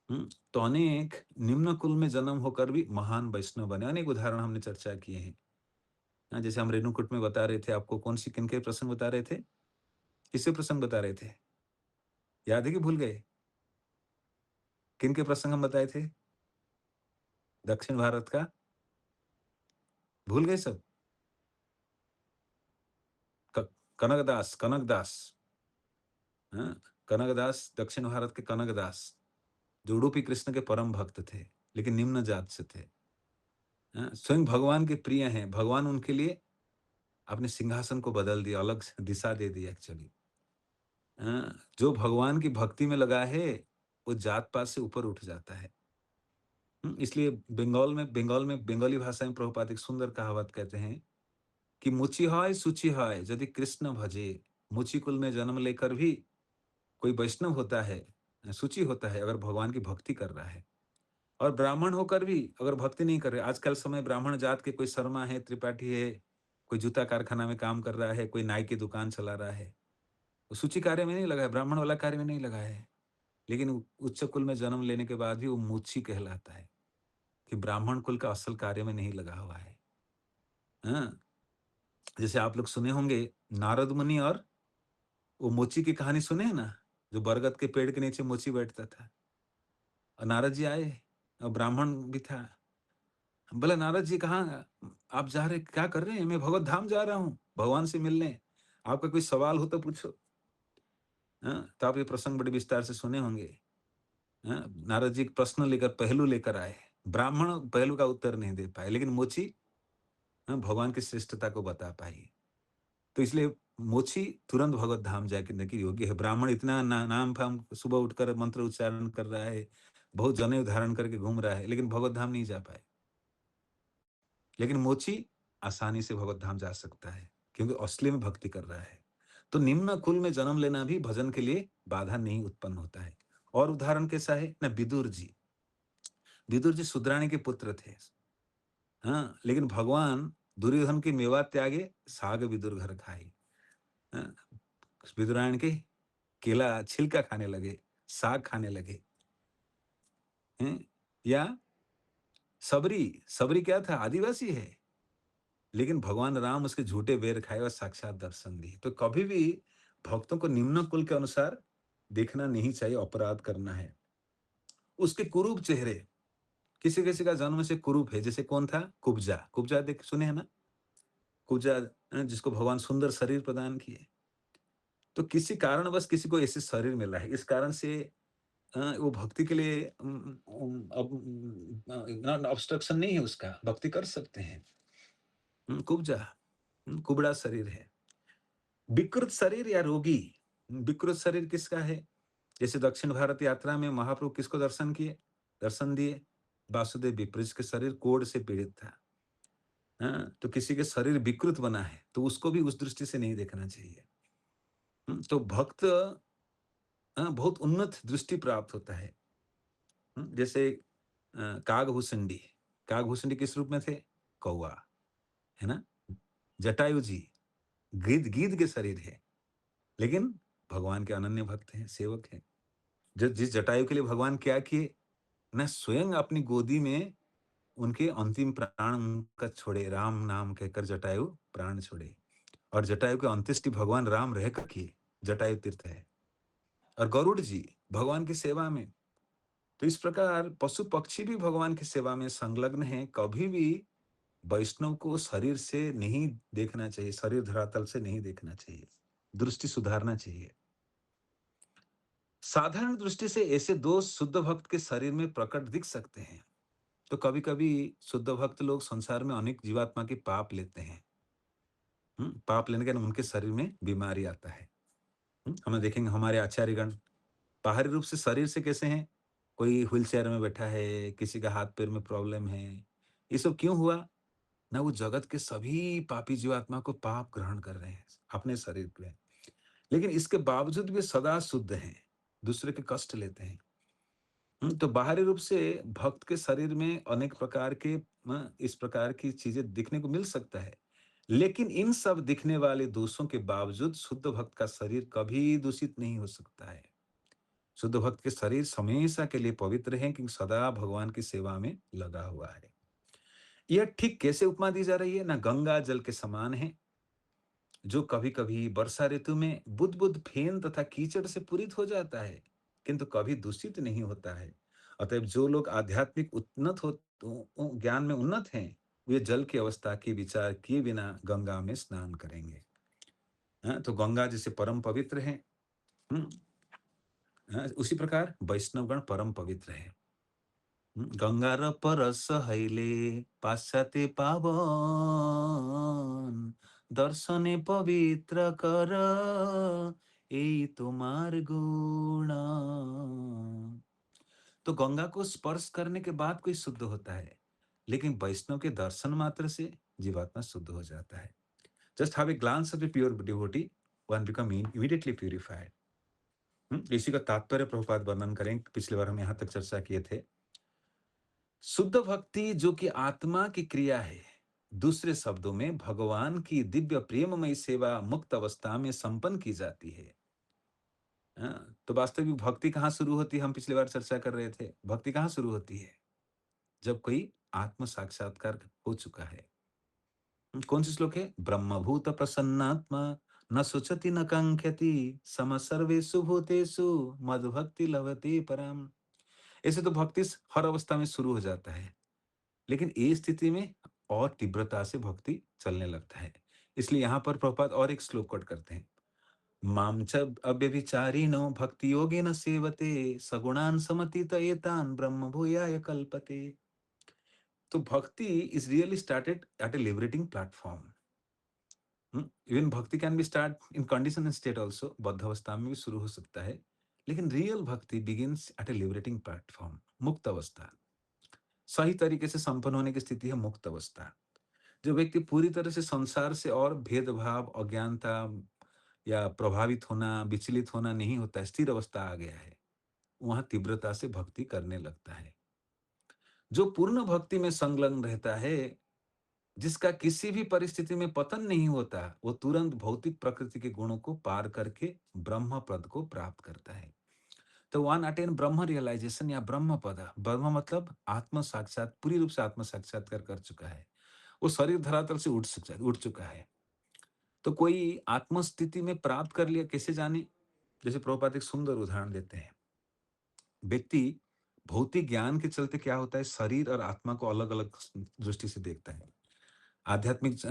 तो अनेक निम्न कुल में जन्म होकर भी महान वैष्णव बने। अनेक उदाहरण हमने चर्चा किए हैं। जैसे हम रेणुकूट में बता रहे थे आपको, कौन सी किनके प्रसंग बता रहे थे, किससे प्रसंग बता रहे थे, याद है कि भूल गए? किनके प्रसंग हम बताए थे? दक्षिण भारत का भूल गए सब? कनकदास, कनकदास, दक्षिण भारत के कनकदास, जो उडुपी कृष्ण के परम भक्त थे, लेकिन निम्न जात से थे। स्वयं भगवान के प्रिय हैं। भगवान उनके लिए अपने सिंहासन को बदल दिया, अलग दिशा दे दी एक्चुअली। जो भगवान की भक्ति में लगा है, वो जात पात से ऊपर उठ जाता है। इसलिए बंगाली भाषा में प्रभुपाद एक सुंदर कहावत कहते हैं कि मुचि हाय सुचि हाय यदि कृष्ण भजे। मुचि कुल में जन्म लेकर भी कोई वैष्णव होता है, सुचि होता है, अगर भगवान की भक्ति कर रहा है। और ब्राह्मण होकर भी अगर भक्ति नहीं कर रहे, आजकल समय ब्राह्मण जात के कोई शर्मा है, त्रिपाठी है, कोई जूता कारखाना में काम कर रहा है, कोई नाई की दुकान चला रहा है, वो सूची कार्य में नहीं लगा है, ब्राह्मण वाला कार्य में नहीं लगा है, लेकिन उच्च कुल में जन्म लेने के बाद भी वो मुची कहलाता है कि ब्राह्मण कुल का असल कार्य में नहीं लगा हुआ है। जैसे आप लोग सुने होंगे नारद मुनि और वो मोची की कहानी सुने हैं ना, जो बरगद के पेड़ के नीचे मोची बैठता था, और नारद जी आए और ब्राह्मण भी था। बोला नारद जी कहाँ आप जा रहे, क्या कर रहे हैं? मैं भगवत धाम जा रहा हूँ भगवान से मिलने, आपका कोई सवाल हो तो पूछो। तो आप ये प्रसंग बड़े विस्तार से सुने होंगे। नारद जी प्रश्न लेकर, पहलू लेकर आए, ब्राह्मण पहलू का उत्तर नहीं दे पाए, लेकिन मोची भगवान की श्रेष्ठता को बता पाई। तो इसलिए मोची तुरंत भगवत धाम जाने की योग्य है। ब्राह्मण इतना नाम फाम सुबह उठकर मंत्र उच्चारण कर रहा है, बहुत जनेऊ धारण करके घूम रहा है, लेकिन भगवत धाम नहीं जा पाए। लेकिन मोची आसानी से भगवत धाम जा सकता है, क्योंकि असली में भक्ति कर रहा है। तो निम्न कुल में जन्म लेना भी भजन के लिए बाधा नहीं उत्पन्न होता है। और उदाहरण कैसा है ना, विदुर जी। विदुर जी शूद्राणी के पुत्र थे। हाँ, लेकिन भगवान दुर्योधन की मेवा त्यागे, साग विदुर घर खाई। हाँ, विदुरायण के केला छिलका खाने लगे, साग खाने लगे। हैं? या सबरी, सबरी क्या था? आदिवासी है, लेकिन भगवान राम उसके झूठे बेर खाए और साक्षात दर्शन दिए। तो कभी भी भक्तों को निम्न कुल के अनुसार देखना नहीं चाहिए, अपराध करना है। उसके कुरूप चेहरे, किसी किसी का जन्म से कुरूप है, जैसे कौन था? कुब्जा। कुब्जा देख सुने है ना? कुब्जा, जिसको भगवान सुंदर शरीर प्रदान किए। तो किसी कारणवश किसी को ऐसे शरीर मिला है, इस कारण से वो भक्ति के लिए ऑब्स्ट्रक्शन नहीं है उसका, भक्ति कर सकते हैं। कुब्जा, कुबड़ा शरीर है। विकृत शरीर या रोगी। विकृत शरीर किसका है? जैसे दक्षिण भारत यात्रा में महाप्रभु किसको दर्शन दिए? वासुदेव विप्र के शरीर कोढ़ से पीड़ित था। हाँ, तो किसी के शरीर विकृत बना है तो उसको भी उस दृष्टि से नहीं देखना चाहिए। तो भक्त बहुत उन्नत दृष्टि प्राप्त होता है। जैसे कागभूषणी। कागभूषणी किस रूप में थे? कौवा, है ना? जटायु जी गिद्ध के शरीर है, लेकिन भगवान के अनन्य भक्त हैं, सेवक हैं। जिस जटायु के लिए भगवान क्या किए ना, स्वयं अपनी गोदी में उनके अंतिम प्राण उनका छोड़े, राम नाम कहकर जटायु प्राण छोड़े। और जटायु के अंत्येष्टि भगवान राम रहकर किए, जटायु तीर्थ है। और गरुड़ जी भगवान की सेवा में। तो इस प्रकार पशु पक्षी भी भगवान की सेवा में संलग्न हैं। कभी भी वैष्णव को शरीर से नहीं देखना चाहिए, शरीर धरातल से नहीं देखना चाहिए, दृष्टि सुधारना चाहिए। साधारण दृष्टि से ऐसे दोष शुद्ध भक्त के शरीर में प्रकट दिख सकते हैं। तो कभी कभी शुद्ध भक्त लोग संसार में अनेक जीवात्मा के पाप लेते हैं। पाप लेने के कारण उनके शरीर में बीमारी आता है। हमें देखेंगे हमारे आचार्यगण बाहरी रूप से शरीर से कैसे हैं? कोई व्हील चेयर में बैठा है, किसी का हाथ पैर में प्रॉब्लम है। ये सब क्यों हुआ? ना वो जगत के सभी पापी जीवात्मा को पाप ग्रहण कर रहे हैं अपने शरीर पे, लेकिन इसके बावजूद भी सदा शुद्ध हैं, दूसरे के कष्ट लेते हैं। तो बाहरी रूप से भक्त के शरीर में अनेक प्रकार के इस प्रकार की चीजें दिखने को मिल सकता है, लेकिन इन सब दिखने वाले दोषों के बावजूद शुद्ध भक्त का शरीर कभी दूषित नहीं हो सकता है। शुद्ध भक्त के शरीर हमेशा के लिए पवित्र है, क्योंकि सदा भगवान की सेवा में लगा हुआ है। यह ठीक कैसे उपमा दी जा रही है ना, गंगा जल के समान है, जो कभी कभी वर्षा ऋतु में बुद बुद फेन तथा कीचड़ से पूरित हो जाता है, किंतु कभी दूषित नहीं होता है। अतएव जो लोग आध्यात्मिक उन्नत हो, ज्ञान में उन्नत हैं, वे जल की अवस्था की विचार किए बिना गंगा में स्नान करेंगे। तो गंगा जैसे परम पवित्र है, उसी प्रकार वैष्णवगण परम पवित्र है। गंगार परस हईले पाश्चात्य पावन, दर्शने पवित्र कर यही तुम्हार गुण। तो गंगा को स्पर्श करने के बाद कोई शुद्ध होता है, लेकिन वैष्णव के दर्शन मात्र से जीवात्मा शुद्ध हो जाता है। Just have a glance of the pure devotee, one become immediately purified. इसी का तात्पर्य प्रभुपाद वर्णन करें, पिछली बार हम यहां तक चर्चा किए थे। शुद्ध भक्ति जो कि आत्मा की क्रिया है, दूसरे शब्दों में भगवान की दिव्य प्रेममय सेवा मुक्त अवस्था में संपन्न की जाती है। तो वास्तविक भक्ति कहाँ शुरू होती है? हम पिछली बार चर्चा कर रहे थे, भक्ति कहाँ शुरू होती है? जब कोई आत्म साक्षात्कार हो चुका है। कौन सी श्लोक है? ब्रह्मभूत प्रसन्नात्मा न सुचति न कांक्षति सम सर्वेषु भूतेषु मद्भक्ति लभते परम। ऐसे तो भक्ति हर अवस्था में शुरू हो जाता है, लेकिन ये स्थिति में और तीव्रता से भक्ति चलने लगता है। इसलिए यहाँ पर प्रभुपाद और एक श्लोक कोट करते हैं। माम च अव्यभिचारिणो भक्ति योगेन सेवते सगुणान समतीत एतान ब्रह्म भूयाय कल्पते। तो भक्ति is really started at a liberating platform. Even भक्ति can be start in condition state also, बद्ध अवस्था में भी शुरू हो सकता है, लेकिन रियल भक्ति begins at a liberating platform, मुक्त अवस्था। सही तरीके से संपन्न होने की स्थिति है मुक्त अवस्था। जो व्यक्ति पूरी तरह से संसार से और भेदभाव, अज्ञानता या प्रभावित होना, विचलित होना नहीं होता है, स्थिर अवस्था आ गया है, वहाँ तीव्रता से भक्ति करने लगता है। जो पूर्ण भक्ति में संलग्न रहता है, जिसका किसी भी परिस्थिति में पतन नहीं होता, वो तुरंत भौतिक प्रकृति के गुणों को पार करके ब्रह्म पद को प्राप्त करता है। तो वन अटेन ब्रह्म रियलाइजेशन या ब्रह्म पद। ब्रह्म मतलब आत्म साक्षात, पूरी रूप से आत्म साक्षात्कार कर चुका है। वो शरीर धरातल से उठ चुका है। तो कोई आत्म स्थिति में प्राप्त कर लिया, कैसे जाने? जैसे प्रभुपाद एक सुंदर उदाहरण देते हैं। व्यक्ति भौतिक ज्ञान के चलते क्या होता है, शरीर और आत्मा को अलग-अलग दृष्टि से देखता है।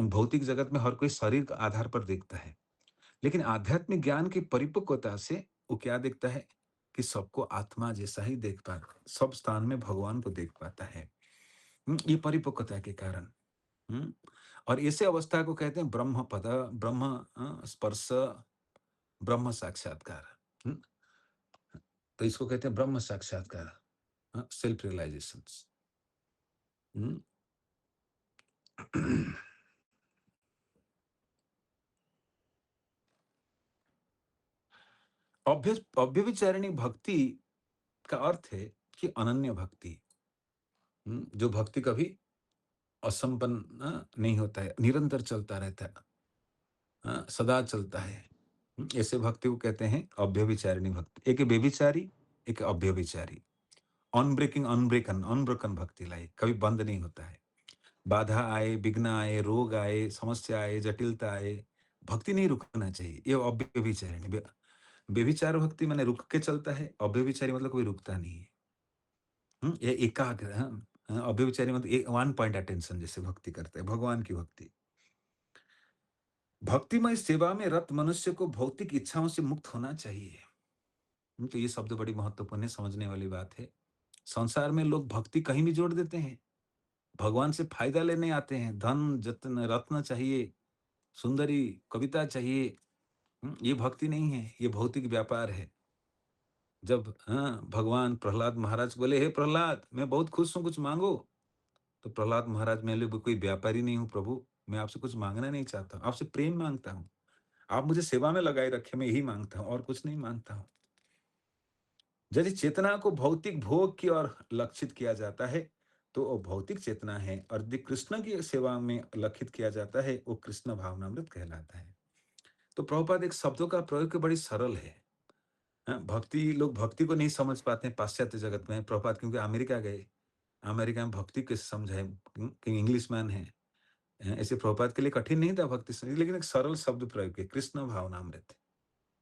भौतिक जगत में हर कोई शरीर के आधार पर देखता है। लेकिन आध्यात्मिक ज्ञान की परिपक्वता से वो क्या देखता है कि सबको आत्मा जैसा ही देख पाता है, सब स्थान में भगवान को देख पाता है। ये परिपक्वता के कारण। हुँ, और ऐसे अवस्था को कहते हैं ब्रह्म पद, ब्रह्म स्पर्श, ब्रह्म साक्षात्कार। हुँ, तो इसको कहते हैं ब्रह्म साक्षात्कार, सेल्फ रियलाइजेशंस। हुँ। अव्यभिचारिणी भक्ति का अर्थ है कि अनन्य भक्ति। जो भक्ति कभी असंपन्न नहीं होता है, निरंतर चलता रहता है, सदा चलता है। ऐसे भक्ति को कहते हैं अव्यभिचारिणी भक्ति। एक है व्यभिचारी, एक है अव्यभिचारी। अनब्रोकन भक्ति लाइक कभी बंद नहीं होता है। बाधा आए, विघ्न आए, रोग आए, समस्या आए, जटिलता आए, भक्ति नहीं रुकना चाहिए। ये अव्यभिचारिणी। व्यभिचार भक्ति माने रुक के चलता है, अव्यभिचारी मतलब कोई रुकता नहीं है। ये एकाग्र, अव्यभिचारी मतलब वन पॉइंट अटेंशन जैसे भक्ति करते हैं, भगवान की भक्ति। भक्तिमय सेवा में रत मनुष्य को भौतिक इच्छाओं से मुक्त होना चाहिए। तो ये शब्द बड़ी महत्वपूर्ण है, समझने वाली बात है। संसार में लोग भक्ति कहीं भी जोड़ देते हैं। भगवान से फायदा लेने आते हैं, धन, जतन, रत्न चाहिए, सुंदरी कविता चाहिए। ये भक्ति नहीं है, ये भौतिक व्यापार है। जब भगवान प्रहलाद महाराज बोले, हे प्रहलाद, मैं बहुत खुश हूँ, कुछ मांगो। तो प्रहलाद महाराज, मैं लोग कोई व्यापारी नहीं हूँ प्रभु, मैं आपसे कुछ मांगना नहीं चाहता, आपसे प्रेम मांगता हूँ। आप मुझे सेवा में लगाए रखे, मैं यही मांगता हूँ और कुछ नहीं मांगता हूँ। यदि चेतना को भौतिक भोग की ओर लक्षित किया जाता है, तो वो भौतिक चेतना है, और यदि कृष्ण की सेवा में लक्षित किया जाता है, वो कृष्ण भावनामृत कहलाता है। तो प्रभुपाद एक शब्दों का प्रयोग के बड़ी सरल है। लोग भक्ति को नहीं समझ पाते हैं पाश्चात्य जगत में। प्रभुपाद क्योंकि अमेरिका गए, अमेरिका में भक्ति कैसे समझाए, कि इंग्लिश मैन है। ऐसे प्रभुपाद के लिए कठिन नहीं था भक्ति समझ, लेकिन एक सरल शब्द प्रयोग किया, कृष्ण भावनामृत।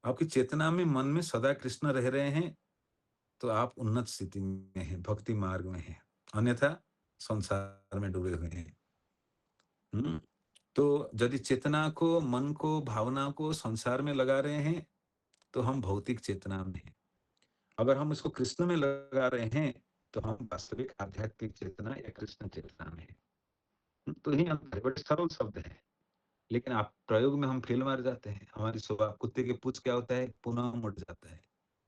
आपकी चेतना में, मन में सदा कृष्ण रह रहे हैं, तो आप उन्नत स्थिति में हैं, भक्ति मार्ग में हैं। अन्यथा संसार में डूबे हुए हैं। तो यदि चेतना को, मन को, भावना को संसार में लगा रहे हैं, तो हम भौतिक चेतना में हैं। अगर हम इसको कृष्ण में लगा रहे हैं, तो हम वास्तविक आध्यात्मिक चेतना या कृष्ण चेतना में हैं। तो यही अंतर है। बड़े सरल शब्द है, लेकिन आप प्रयोग में हम फेल मार जाते हैं। हमारी स्वभाव, कुत्ते के पूंछ क्या होता है, पुनः मुड़ जाता है।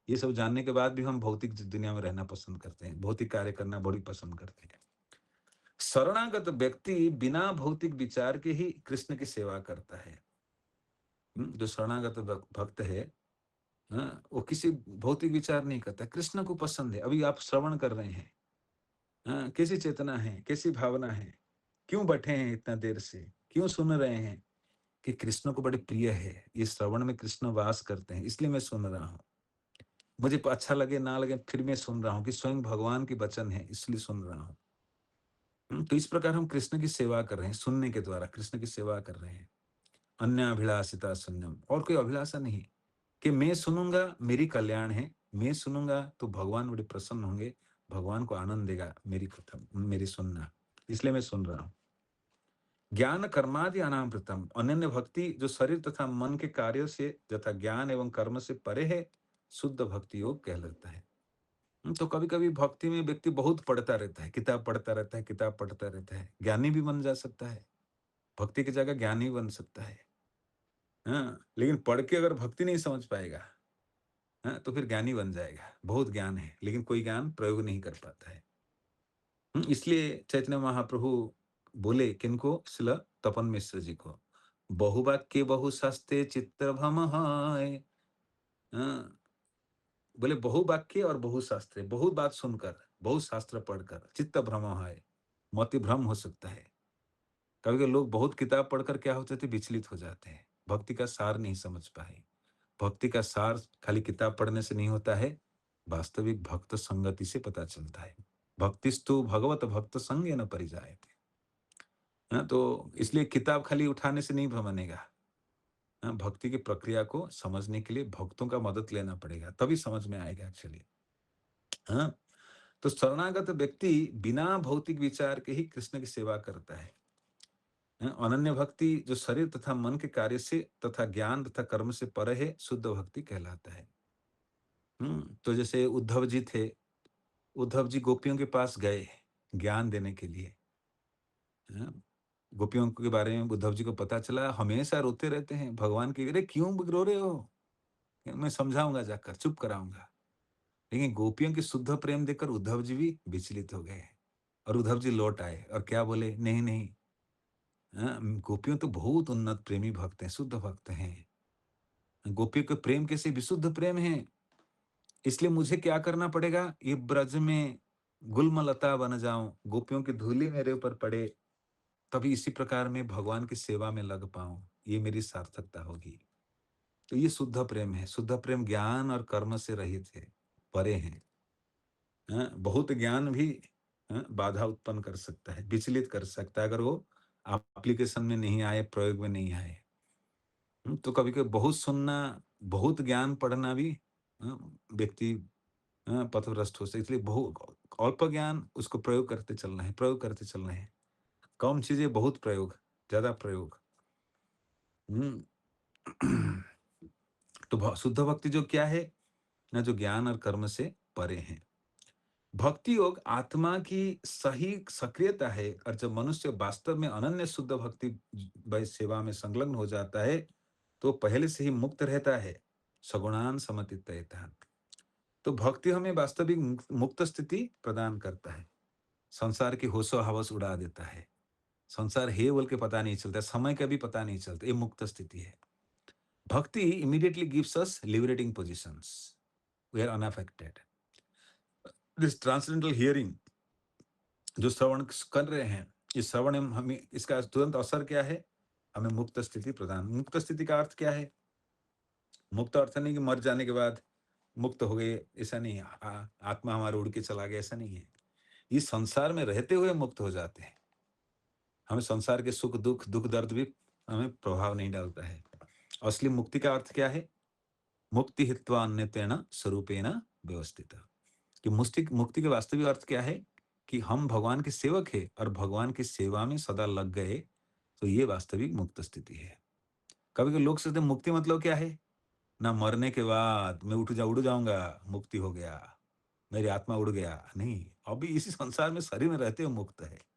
ये सब जानने के बाद भी हम भौतिक दुनिया में रहना पसंद करते हैं, भौतिक कार्य करना बड़ी पसंद करते हैं। शरणागत व्यक्ति बिना भौतिक विचार के ही कृष्ण की सेवा करता है। जो शरणागत भक्त है, वो किसी भौतिक विचार नहीं करता, कृष्ण को पसंद है। अभी आप श्रवण कर रहे हैं, कैसी चेतना है, कैसी भावना है, क्यों बैठे हैं इतना देर से, क्यों सुन रहे हैं? कि कृष्ण को बड़े प्रिय है, ये श्रवण में कृष्ण वास करते हैं, इसलिए मैं सुन रहा हूँ। मुझे अच्छा लगे ना लगे, फिर मैं सुन रहा हूँ कि स्वयं भगवान की वचन है, इसलिए सुन रहा हूँ। तो इस प्रकार हम कृष्ण की सेवा कर रहे हैं, सुनने के द्वारा कृष्ण की सेवा कर रहे हैं। अन्य अभिलाषिता शून्यम, और कोई अभिलाषा नहीं कि मैं सुनूंगा मेरी कल्याण है, मैं सुनूंगा तो भगवान बड़े प्रसन्न होंगे, भगवान को आनंद देगा मेरी कथा, मेरी सुनना, इसलिए मैं सुन रहा हूँ। ज्ञान कर्मादि अनामृतम, अनन्य भक्ति जो शरीर तथा मन के कार्यों से तथा ज्ञान एवं कर्म से परे है, शुद्ध भक्ति योग कहलाता है। तो कभी कभी भक्ति में व्यक्ति बहुत पढ़ता रहता है, किताब पढ़ता रहता है, किताब पढ़ता रहता है, ज्ञानी भी बन जा सकता है, भक्ति की जगह ज्ञानी बन सकता है। लेकिन पढ़ के अगर भक्ति नहीं समझ पाएगा, तो फिर ज्ञानी बन जाएगा। बहुत ज्ञान है, लेकिन कोई ज्ञान प्रयोग नहीं कर पाता है। इसलिए चैतन्य महाप्रभु बोले किनको? श्रील तपन मिश्र जी को। बहुवाक्य बहुशास्त्रे चित्त भ्रम है। बोले बहुवाक्य और बहुशास्त्रे, बहुत बात सुनकर, बहुत शास्त्र पढ़कर चित्त भ्रम है, मति भ्रम हो सकता है। कभी-कभी लोग बहुत किताब पढ़कर क्या होते थे? विचलित हो जाते हैं। भक्ति का सार नहीं समझ पाए। भक्ति का सार खाली किताब पढ़ने से नहीं होता है, वास्तविक भक्त संगति से पता चलता है। भक्तिस्तु भगवत भक्त संगेन परिजायते। तो इसलिए किताब खाली उठाने से नहीं बनेगा। भक्ति की प्रक्रिया को समझने के लिए भक्तों का मदद लेना पड़ेगा, तभी समझ में आएगा एक्चुअली। हाँ, तो शरणागत व्यक्ति बिना भौतिक विचार के ही कृष्ण की सेवा करता है। अनन्य भक्ति जो शरीर तथा मन के कार्य से तथा ज्ञान तथा कर्म से परे है, शुद्ध भक्ति कहलाता है। तो जैसे उद्धव जी थे, उद्धव जी गोपियों के पास गए ज्ञान देने के लिए। गोपियों के बारे में उद्धव जी को पता चला, हमेशा रोते रहते हैं भगवान की, अरे क्यों रो रहे हो? मैं समझाऊंगा, जाकर चुप कराऊंगा। लेकिन गोपियों की शुद्ध प्रेम देखकर उद्धव जी भी विचलित हो गए और उद्धव जी लौट आए और क्या बोले, नहीं नहीं, गोपियों तो बहुत उन्नत प्रेमी भक्त हैं, शुद्ध भक्त हैं। गोपियों के प्रेम कैसे विशुद्ध प्रेम है, इसलिए मुझे क्या करना पड़ेगा? ये ब्रज में गुलमलता बन जाऊं, गोपियों की धूली मेरे ऊपर पड़े, तभी इसी प्रकार मैं भगवान की सेवा में लग पाऊं, ये मेरी सार्थकता होगी। तो ये शुद्ध प्रेम है। शुद्ध प्रेम ज्ञान और कर्म से रहित है, परे हैं। बहुत ज्ञान भी बाधा उत्पन्न कर सकता है, विचलित कर सकता है, अगर वो एप्लीकेशन में नहीं आए, प्रयोग में नहीं आए। तो कभी-कभी बहुत सुनना, बहुत ज्ञान पढ़ना भी व्यक्ति पथभ्रष्ट हो सकता है। इसलिए अल्प ज्ञान उसको प्रयोग करते चलना है, प्रयोग करते चलना है। कम चीजें बहुत प्रयोग, ज्यादा प्रयोग। हुँ। तो शुद्ध भक्ति जो क्या है? ना जो ज्ञान और कर्म से परे है। भक्ति योग आत्मा की सही सक्रियता है, और जब मनुष्य वास्तव में अनन्य शुद्ध भक्ति भाई सेवा में संलग्न हो जाता है, तो पहले से ही मुक्त रहता है। सगुणान समतीत्यैतः। तो भक्ति हमें वास्तविक मुक्त स्थिति प्रदान करता है। संसार की होशो हवस उड़ा देता है। संसार है बोल के पता नहीं चलता, समय का भी पता नहीं चलता, ये मुक्त स्थिति है। भक्ति immediately gives us liberating positions, we are unaffected. This transcendental hearing जो श्रवण कर रहे हैं, इस श्रवण में हमें इसका तुरंत असर क्या है? हमें मुक्त स्थिति प्रदान। मुक्त स्थिति का अर्थ क्या है? मुक्त अर्थ नहीं कि मर जाने के बाद मुक्त हो गए, ऐसा नहीं है। आत्मा हमारा उड़ के चला गया, ऐसा नहीं है। इस संसार में रहते हुए मुक्त हो जाते हैं। हमें संसार के सुख दुख, दुख दर्द भी हमें प्रभाव नहीं डालता है। असली मुक्ति का अर्थ क्या है? मुक्ति हित्वा अन्यतेन स्वरूपेण व्यवस्थित। कि मुक्ति के वास्तविक अर्थ क्या है? कि हम भगवान के सेवक हैं और भगवान की सेवा में सदा लग गए, तो ये वास्तविक मुक्त स्थिति है। कभी-कभी लोग सोचते हैं मुक्ति मतलब क्या है? ना मरने के बाद मैं उड़ जाऊंगा, मुक्ति हो गया, मेरी आत्मा उड़ गया। नहीं, अभी इसी संसार में शरीर में रहते हुए मुक्त है।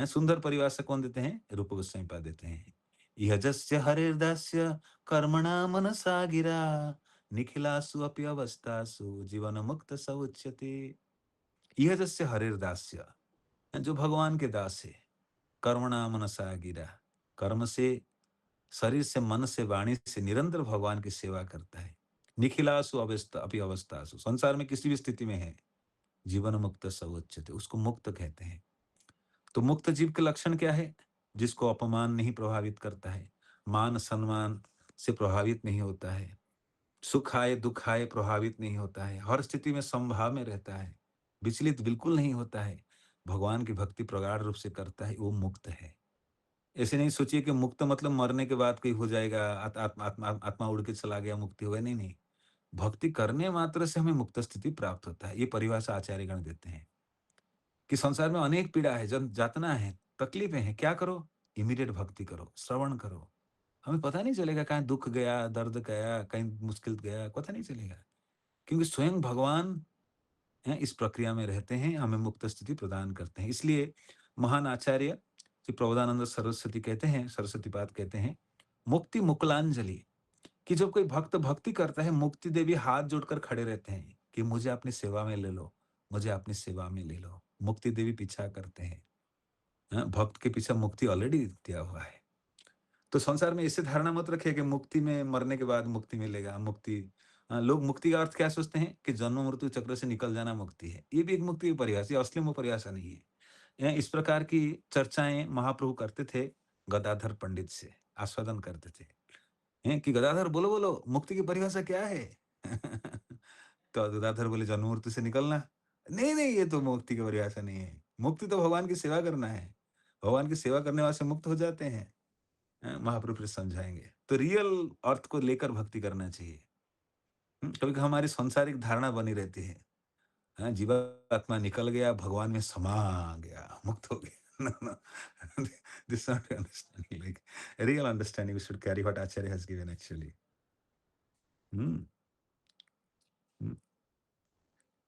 सुंदर परिभाषा कौन देते हैं? रूप गोस्वामी पाद देते हैं। यजस्य हरिर्दास्य कर्मणा मनसा गिरा निखिलासु अपि अवस्थासु जीवन मुक्त स उच्यते। यजस्य हरिर्दास्य, जो भगवान के दास है, कर्मणा मनसा गिरा, कर्म से, शरीर से, मन से, वाणी से निरंतर भगवान की सेवा करता है। निखिलासु अवस्था अपि अवस्थासु, संसार में किसी भी स्थिति में है, जीवन मुक्त स उच्यते, उसको मुक्त कहते हैं। तो मुक्त जीव के लक्षण क्या है? जिसको अपमान नहीं प्रभावित करता है, मान सम्मान से प्रभावित नहीं होता है, सुख आए दुख आए प्रभावित नहीं होता है, हर स्थिति में समभाव में रहता है, विचलित बिल्कुल नहीं होता है, भगवान की भक्ति प्रगाढ़ रूप से करता है, वो मुक्त है। ऐसे नहीं सोचिए कि मुक्त मतलब मरने के बाद कोई हो जाएगा, आत्मा उड़ के चला गया, मुक्ति हो गई। नहीं नहीं, भक्ति करने मात्र से हमें मुक्त स्थिति प्राप्त होता है। ये परिभाषा आचार्यगण देते हैं कि संसार में अनेक पीड़ा है, जब यातना है, तकलीफें हैं, क्या करो? इमीडिएट भक्ति करो, श्रवण करो। हमें पता नहीं चलेगा कहीं दुख गया, दर्द गया, कहीं मुश्किल गया, पता नहीं चलेगा, क्योंकि स्वयं भगवान इस प्रक्रिया में रहते हैं, हमें मुक्त स्थिति प्रदान करते हैं। इसलिए महान आचार्य श्री प्रबोधानंद सरस्वती कहते हैं, सरस्वतीपाद कहते हैं, मुक्ति मुकुलांजलि, कि जब कोई भक्त भक्ति करता है, मुक्ति देवी हाथ जोड़कर खड़े रहते हैं कि मुझे अपनी सेवा में ले लो, मुझे अपनी सेवा में ले लो। मुक्ति देवी पीछा करते हैं। भक्त के पीछे मुक्ति ऑलरेडी दिया हुआ है। तो संसार में ऐसे धारणा मत रखिए कि मुक्ति में मरने के बाद मुक्ति मिलेगा, मुक्ति लोग मुक्ति का अर्थ क्या सोचते हैं कि जन्म मृत्यु चक्र से निकल जाना मुक्ति है। ये भी एक मुक्ति की परिभाषा, ये असली में परिभाषा नहीं है। इस प्रकार की चर्चाएँ महाप्रभु करते थे गदाधर पंडित से, आस्वादन करते थे। कि गदाधर बोलो मुक्ति की परिभाषा क्या है? तो गदाधर बोले जन्म मृत्यु से निकलना। नहीं, ये तो मुक्ति की परिभाषा नहीं है। मुक्ति तो भगवान की सेवा करना है। भगवान की सेवा करने वाले से मुक्त हो जाते हैं। महाप्रभु फिर समझाएँगे। तो रियल अर्थ को लेकर भक्ति करना चाहिए। कभी-कभी हमारी सांसारिक धारणा बनी रहती है। जीवात्मा निकल गया, भगवान में समा गया, मुक्त हो गया। No, no, this not understanding like real understanding we should carry what आचार्य हैज़ गिवन एक्चुअली। हुँ, हुँ।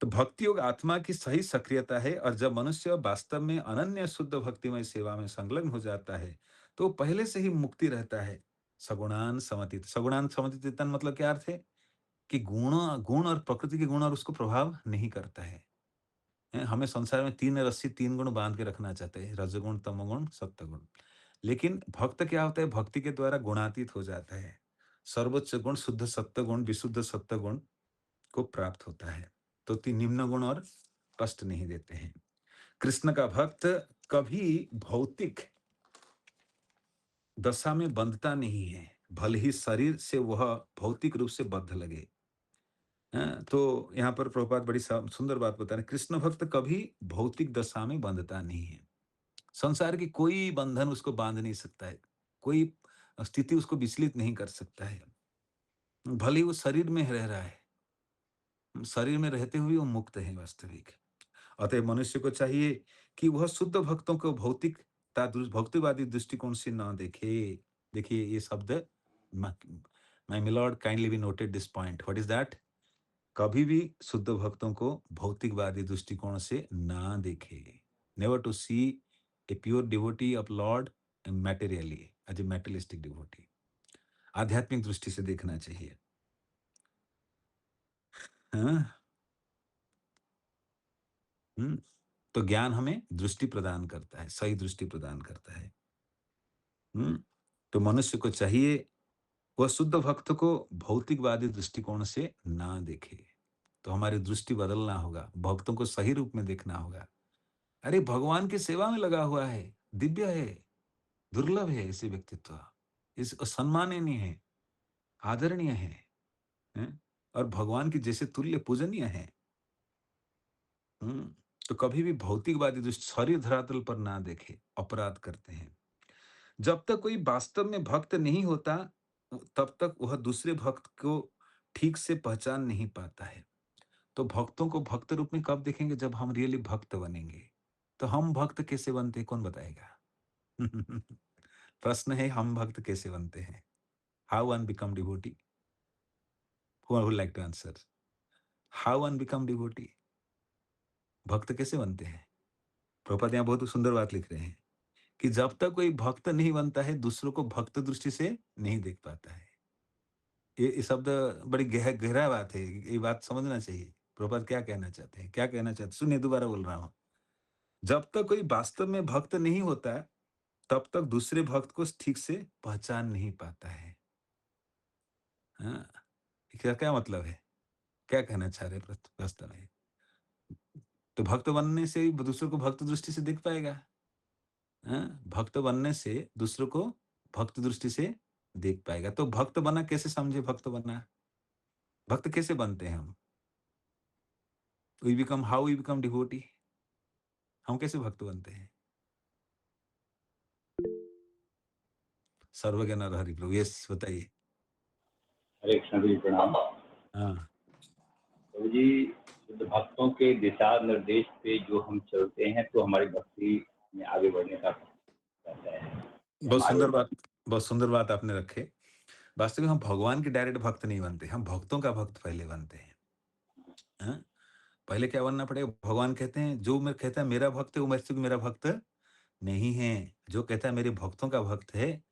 तो भक्ति योग आत्मा की सही सक्रियता है और जब मनुष्य वास्तव में अनन्य शुद्ध भक्तिमय सेवा में संलग्न हो जाता है, तो पहले से ही मुक्ति रहता है। सगुणान समतीतन मतलब क्या अर्थ है? कि गुण और प्रकृति के गुण और उसको प्रभाव नहीं करता है। हमें संसार में 3 रस्सी 3 गुण बाँध के रखना चाहते हैं, रजोगुण, तमोगुण, सत्वगुण। लेकिन भक्त क्या होता है? भक्ति के द्वारा गुणातीत हो जाता है। सर्वोच्च गुण शुद्ध सत्व गुण, विशुद्ध सत्व गुण को प्राप्त होता है। तो निम्न गुण और कष्ट नहीं देते हैं। कृष्ण का भक्त कभी भौतिक दशा में बंधता नहीं है, भले ही शरीर से वह भौतिक रूप से बद्ध लगे। तो यहाँ पर प्रभुपाद बड़ी सुंदर बात बता रहे हैं, कृष्ण भक्त कभी भौतिक दशा में बंधता नहीं है। संसार की कोई बंधन उसको बांध नहीं सकता है, कोई स्थिति उसको विचलित नहीं कर सकता है। भले ही वो शरीर में रह रहा है, शरीर में रहते हुए वो मुक्त है वास्तविक। अतः मनुष्य को चाहिए कि वह शुद्ध भक्तों को भक्तिवादी दृष्टिकोण से ना देखे। देखिए ये शब्द, my milord kindly be noted this point, what is that? कभी भी शुद्ध भक्तों को भौतिकवादी दृष्टिकोण से ना देखे। Never to see a pure devotee of lord materially as a materialistic devotee. आध्यात्मिक दृष्टि से देखना चाहिए। हाँ? हम्म, तो ज्ञान हमें दृष्टि प्रदान करता है, सही दृष्टि प्रदान करता है। तो मनुष्य को चाहिए वह शुद्ध भक्त को भौतिकवादी दृष्टिकोण से ना देखे। तो हमारी दृष्टि बदलना होगा, भक्तों को सही रूप में देखना होगा। अरे भगवान की सेवा में लगा हुआ है, दिव्य है, दुर्लभ है ऐसे व्यक्तित्व, इस सम्माननीय है, आदरणीय है, हैं? और भगवान की जैसे तुल्य पूजनीय है। हम्म, तो कभी भी भौतिकवादी दृष्टि शरीर धरातल पर ना देखे, अपराध करते हैं। जब तक कोई वास्तव में भक्त नहीं होता, तब तक वह दूसरे भक्त को ठीक से पहचान नहीं पाता है। तो भक्तों को भक्त रूप में कब देखेंगे? जब हम रियली भक्त बनेंगे। तो हम भक्त कैसे बनते हैं, कौन बताएगा? प्रश्न है, हम भक्त कैसे बनते हैं? How one become devotee? Who would like to answer? How one become devotee? भक्त कैसे बनते हैं? प्रभुपाद यहाँ बहुत सुंदर बात लिख रहे हैं कि जब तक कोई भक्त नहीं बनता है, दूसरों को भक्त दृष्टि से नहीं देख पाता है। ये शब्द बड़ी गहरा बात है, ये बात समझना चाहिए। प्रभुपाद क्या कहना चाहते हैं? क्या कहना चाहते हैं? सुनिए, दोबारा बोल रहा हूँ। जब तक कोई वास्तव में भक्त नहीं होता, तब तक दूसरे भक्त को ठीक से पहचान नहीं पाता है। हाँ, क्या क्या मतलब है? क्या कहना चाह रहे हैं वास्तव में? तो भक्त बनने से ही दूसरों को भक्त दृष्टि से देख पाएगा। भक्त बनने से दूसरों को भक्त दृष्टि से देख पाएगा। तो भक्त बना कैसे समझे? भक्त बनना, भक्त कैसे बनते हैं हम? How we become devotee? हम कैसे भक्त बनते हैं? सर्वज्ञ नर हरि प्रभु, यस बताइए। हरे कृष्ण जी, प्रणाम। हाँ, प्रभु जी, शुद्ध भक्तों के दिशा निर्देश पे जो हम चलते हैं तो हमारी भक्ति में आगे बढ़ने का रहता है। बहुत सुंदर बात आपने रखे। वास्तव में हम भगवान के डायरेक्ट भक्त नहीं बनते, हम भक्तों का भक्त पहले बनते हैं। हाँ? पहले क्या बनना पड़ेगा? भगवान कहते हैं, जो मैं कहता है मेरा भक्त है, वो मेरे से भी मेरा भक्त नहीं है। जो कहता है मेरे भक्तों का भक्त है,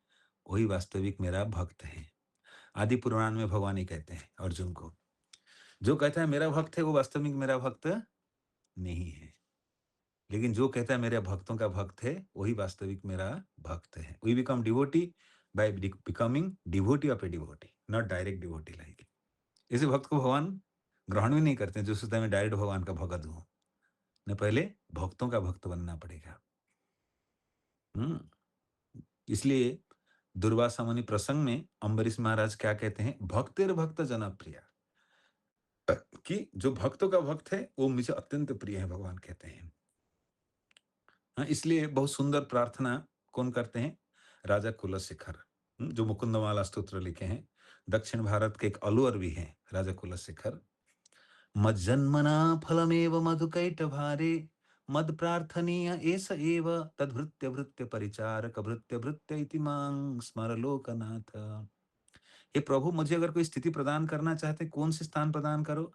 वही वास्तविक मेरा भक्त है। आदि पुराण में भगवान ही कहते हैं अर्जुन को, जो कहता है मेरा भक्त है, वो वास्तविक मेरा भक्त नहीं है। लेकिन जो कहता है मेरे भक्तों का भक्त है, वही वास्तविक मेरा भक्त है। We become devotee by becoming devotee of a devotee, not direct devotee like. इसी भक्त को भगवान ग्रहण भी नहीं करते जो सोचता है मैं डायरेक्ट भगवान का भगत हूँ। न पहले भक्तों का भक्त बनना पड़ेगा। इसलिए दुर्वासा मुनि प्रसंग में अम्बरीश महाराज क्या कहते हैं, भक्तिर भक्त जनप्रिय, कि जो भक्तों का भक्त है वो मुझे अत्यंत प्रिय है, भगवान कहते हैं। इसलिए बहुत सुंदर प्रार्थना कौन करते हैं, राजा कुलशेखर, जो मुकुंदमाला स्तोत्र लिखे हैं। दक्षिण भारत के एक अलवर भी हैं राजा कुलशेखर। मज्जन्मना फलमेव मधुकैटभारे, मद प्रार्थनीय एष एव तद्भृत्य भृत्य परिचारक भृत्य भृत्य इति मां स्मर लोकनाथ। हे प्रभु, मुझे अगर कोई स्थिति प्रदान करना चाहते, कौन से स्थान प्रदान करो,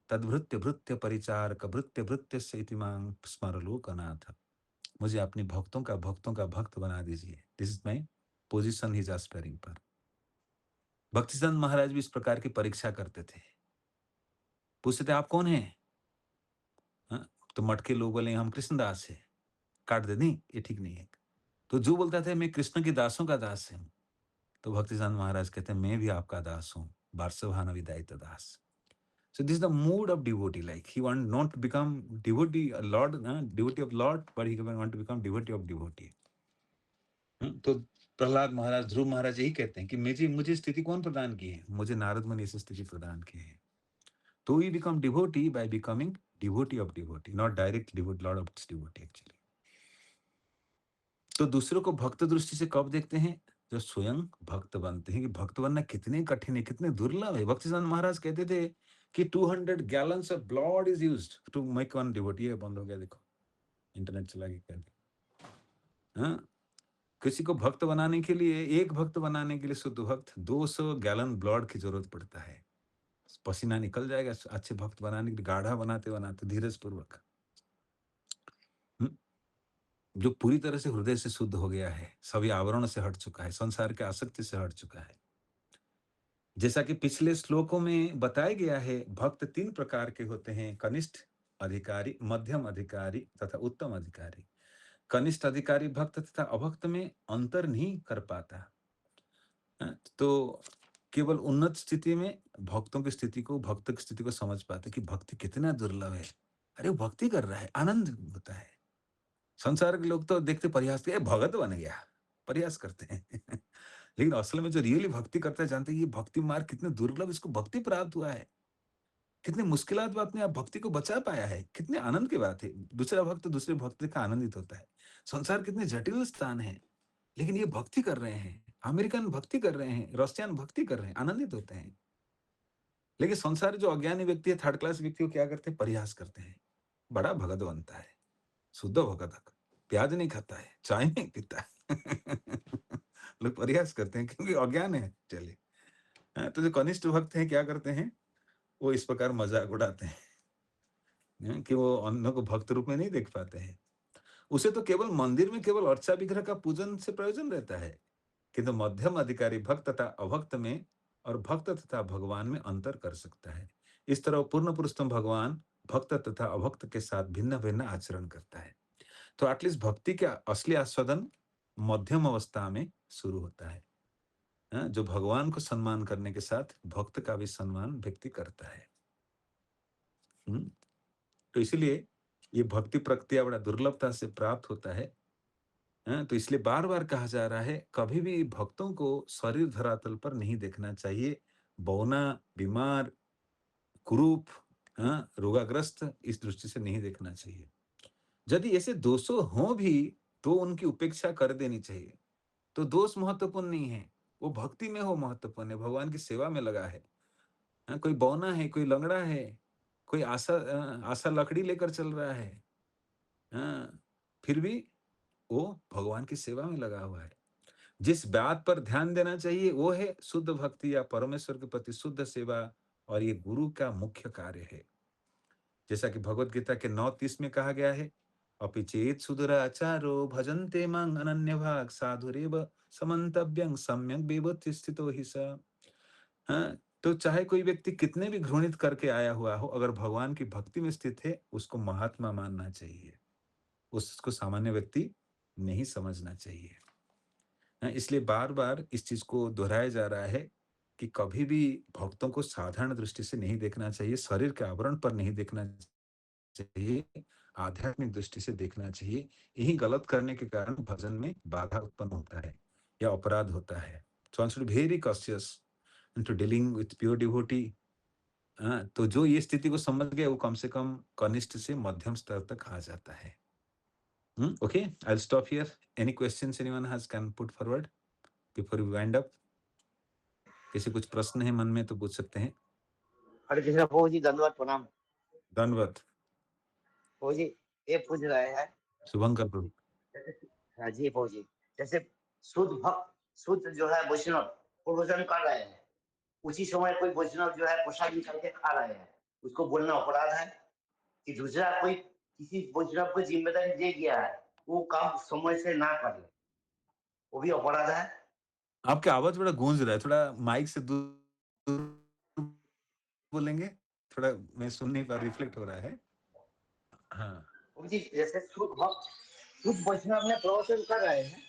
तद्भृत्य भृत्य परिचारक भृत्य भृत्य से इति मां स्मर लोकनाथ। मुझे अपने भक्तों का भक्त बना दीजिए। This is my position his aspiring पर। भक्तिसिद्धांत महाराज भी इस प्रकार की परीक्षा करते थे। पूछते थे आप कौन हैं? तो मटके लोग बोले हम कृष्णदास है, काट दे, नहीं ये ठीक नहीं है। तो जो बोलता था मैं कृष्ण के दासों का दास हूं, तो भक्तिसिद्धांत महाराज कहते हैं मैं भी आपका दास हूं, वार्षभान विदायित दास। So this is the mood of devotee. Like he want not to become devotee, Lord, devotee of Lord, but he want to become devotee of devotee. तो प्रहलाद महाराज, ध्रुव महाराज यही कहते हैं कि मुझे स्थिति कौन प्रदान की है, मुझे नारद मुनि से स्थिति प्रदान की है। तो we become devotee by becoming devotee of devotee, not direct devotee, Lord of devotee actually. तो दूसरों को भक्त दृष्टि से कब देखते हैं, जो स्वयं भक्त बनते हैं। कि भक्त बनना कितने कठिन है, कितने दुर्लभ है। भक्तिसिद्धांत महाराज कहते थे कि 200 gallons of blood is used to make one devotee. ये बंद हो गया, देखो इंटरनेट चला गया। किसी को भक्त बनाने के लिए, एक भक्त बनाने के लिए, शुद्ध भक्त, 200 गैलन ब्लड की जरूरत पड़ता है। पसीना निकल जाएगा अच्छे भक्त बनाने के लिए, गाढ़ा बनाते बनाते धीरज पूर्वक। जो पूरी तरह से हृदय से शुद्ध हो गया है, सभी आवरण से हट चुका है, संसार के आसक्ति से हट चुका है। जैसा कि पिछले श्लोकों में बताया गया है, भक्त 3 प्रकार के होते हैं, कनिष्ठ अधिकारी, मध्यम अधिकारी तथा उत्तम अधिकारी। कनिष्ठ अधिकारी भक्त तथा अभक्त में अंतर नहीं कर पाता। तो केवल उन्नत स्थिति में भक्त की स्थिति को समझ पाते कि भक्ति कितना दुर्लभ है। अरे वो भक्ति कर रहा है, आनंद होता है। संसार के लोग तो देखते प्रयास के भगत बन गया, प्रयास करते हैं लेकिन असल में जो रियली भक्ति करता है जानते हैं ये भक्ति मार्ग कितने दुर्लभ, इसको भक्ति प्राप्त हुआ है, कितने मुश्किलात में अपने आप भक्ति को बचा पाया है, कितने आनंद की बात है। दूसरा भक्त दूसरे भक्त का आनंदित होता है। संसार कितने जटिल स्थान है, लेकिन ये भक्ति कर रहे हैं, अमेरिकन भक्ति कर रहे हैं, रशियन भक्ति कर रहे हैं, आनंदित होते हैं। लेकिन संसार जो अज्ञानी व्यक्ति है, थर्ड क्लास व्यक्ति को क्या करते हैं, प्रयास करते हैं, बड़ा भगत बनता है, शुद्ध भगत, प्याज नहीं खाता है, चाय नहीं पीता है लोग प्रयास करते हैं क्योंकि अज्ञान है। चलिए, तो जो कनिष्ठ भक्त हैं क्या करते हैं, वो इस प्रकार मजाक उड़ाते हैं कि वो अन्य को भक्त रूप में नहीं देख पाते हैं। उसे तो केवल मंदिर में केवल अर्चा विग्रह का पूजन से प्रयोजन रहता है, किंतु मध्यम अधिकारी भक्त तथा अभक्त में और भक्त तथा भगवान में अंतर कर सकता है। इस तरह पूर्ण पुरुषोत्तम भगवान भक्त तथा अभक्त के साथ भिन्न भिन्न आचरण करता है। तो एटलीस्ट भक्ति का असली आस्वादन मध्यम अवस्था में शुरू होता है, जो भगवान को सम्मान करने के साथ भक्त का भी सम्मान व्यक्ति करता है। तो इसलिए ये भक्ति प्रक्रिया बड़ा दुर्लभता से प्राप्त होता है। तो इसलिए बार बार कहा जा रहा है, कभी भी भक्तों को शरीर धरातल पर नहीं देखना चाहिए, बौना, बीमार, कुरूप, रोगाग्रस्त, इस दृष्टि से नहीं देखना चाहिए। यदि ऐसे दोषों हो भी तो उनकी उपेक्षा कर देनी चाहिए। तो दोष महत्वपूर्ण नहीं है, वो भक्ति में हो महत्वपूर्ण है, भगवान की सेवा में लगा है। कोई बौना है, कोई लंगड़ा है, कोई आशा लकड़ी लेकर चल रहा है, फिर भी वो भगवान की सेवा में लगा हुआ है। जिस बात पर ध्यान देना चाहिए वो है शुद्ध भक्ति या परमेश्वर के प्रति शुद्ध सेवा, और ये गुरु का मुख्य कार्य है। जैसा कि भगवत गीता के 9:30 में कहा गया है, अपि चेत सुदुराचारो भजन्ते मां अनन्य भाग साधुरेव समन्तव्यं सम्यक विभूति स्थितो हि स। तो चाहे कोई व्यक्ति कितने भी घृणित करके आया हुआ हो, अगर भगवान की भक्ति में स्थित है, उसको महात्मा मानना चाहिए। उसको सामान्य व्यक्ति नहीं समझना चाहिए। इसलिए बार-बार इस चीज़ को दोहराया जा रहा है कि कभी भी भक्तों को साधारण दृष्टि से नहीं देखना चाहिए, शरीर के आवरण पर नहीं देखना चाहिए, आध्यात्मिक दृष्टि से देखना चाहिए। यही गलत करने के कारण भजन में बाधा उत्पन्न होता है या अपराध होता है। So one should be very cautious into dealing with pure devotee. तो जो ये स्थिति को समझ गया वो कम से कम कनिष्ठ से मध्यम स्तर तक आ जाता है। Okay, I will stop here. Any questions anyone has can put forward before we wind up? किसी कुछ प्रश्न है मन में तो पूछ सकते हैं। हरे कृष्ण प्रभु जी, धन्यवाद, प्रणाम। धन्यवाद। प्रभु जी, ये पूछ रहे हैं। शुभंकर प्रभु। हाँ जी प्रभु जी, जैसे शुद्ध भक्त, शुद्ध जो है वैष्णव प्रवचन कर रहे हैं, उसी समय कोई वैष्णव जो है प्रसाद निकाल के खा रहे हैं, उसको बोलना अपराध है? कि दूसरा कोई किसी वैष्णव को जिम्मेदारी दे दिया है, वो काम समय से ना कर ले, वो भी अपराध है? आपकी आवाज बड़ा गूंज रहा है, थोड़ा माइक से दूर बोलेंगे? थोड़ा मैं सुन नहीं पा, रिफ्लेक्ट हो रहा है। हाँ। प्रभु जी, जैसे शुद्ध भक्त, शुद्ध वैष्णव में प्रवचन कर रहे हैं।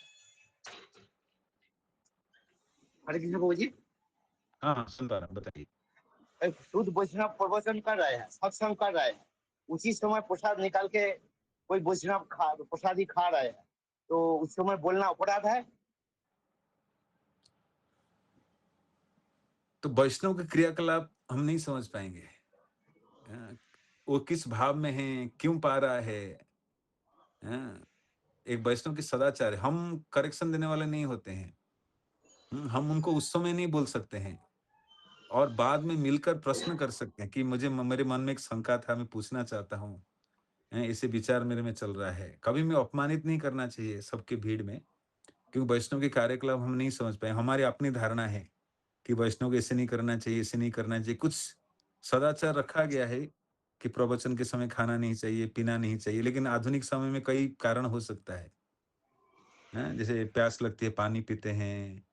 हरे कृष्ण प्रभु जी। हाँ, सुन पा रहा हूँ, बताइए। शुद्ध वैष्णव प्रवचन कर रहे हैं, सत्संग कर रहे हैं, उसी समय प्रसाद निकाल के कोई वैष्णव प्रसादी खा रहे हैं, तो उस समय बोलना अपराध है? तो वैष्णव के क्रियाकलाप हम नहीं समझ पाएंगे। वो किस भाव में है, क्यों पा रहा है। एक वैष्णव की सदाचार है, हम करेक्शन देने वाले नहीं होते हैं। हम उनको उस समय नहीं बोल सकते हैं और बाद में मिलकर प्रश्न कर सकते हैं कि मुझे मेरे मन में एक शंका था, मैं पूछना चाहता हूँ, ऐसे विचार मेरे में चल रहा है। कभी मैं अपमानित नहीं करना चाहिए सबके भीड़ में, क्योंकि वैष्णव के कार्यकलाप हम नहीं समझ पाए। हमारी अपनी धारणा है कि वैष्णव को ऐसे नहीं करना चाहिए, ऐसे नहीं करना चाहिए। कुछ सदाचार रखा गया है कि प्रवचन के समय खाना नहीं चाहिए, पीना नहीं चाहिए, लेकिन आधुनिक समय में कई कारण हो सकता है। जैसे प्यास लगती है, पानी पीते हैं,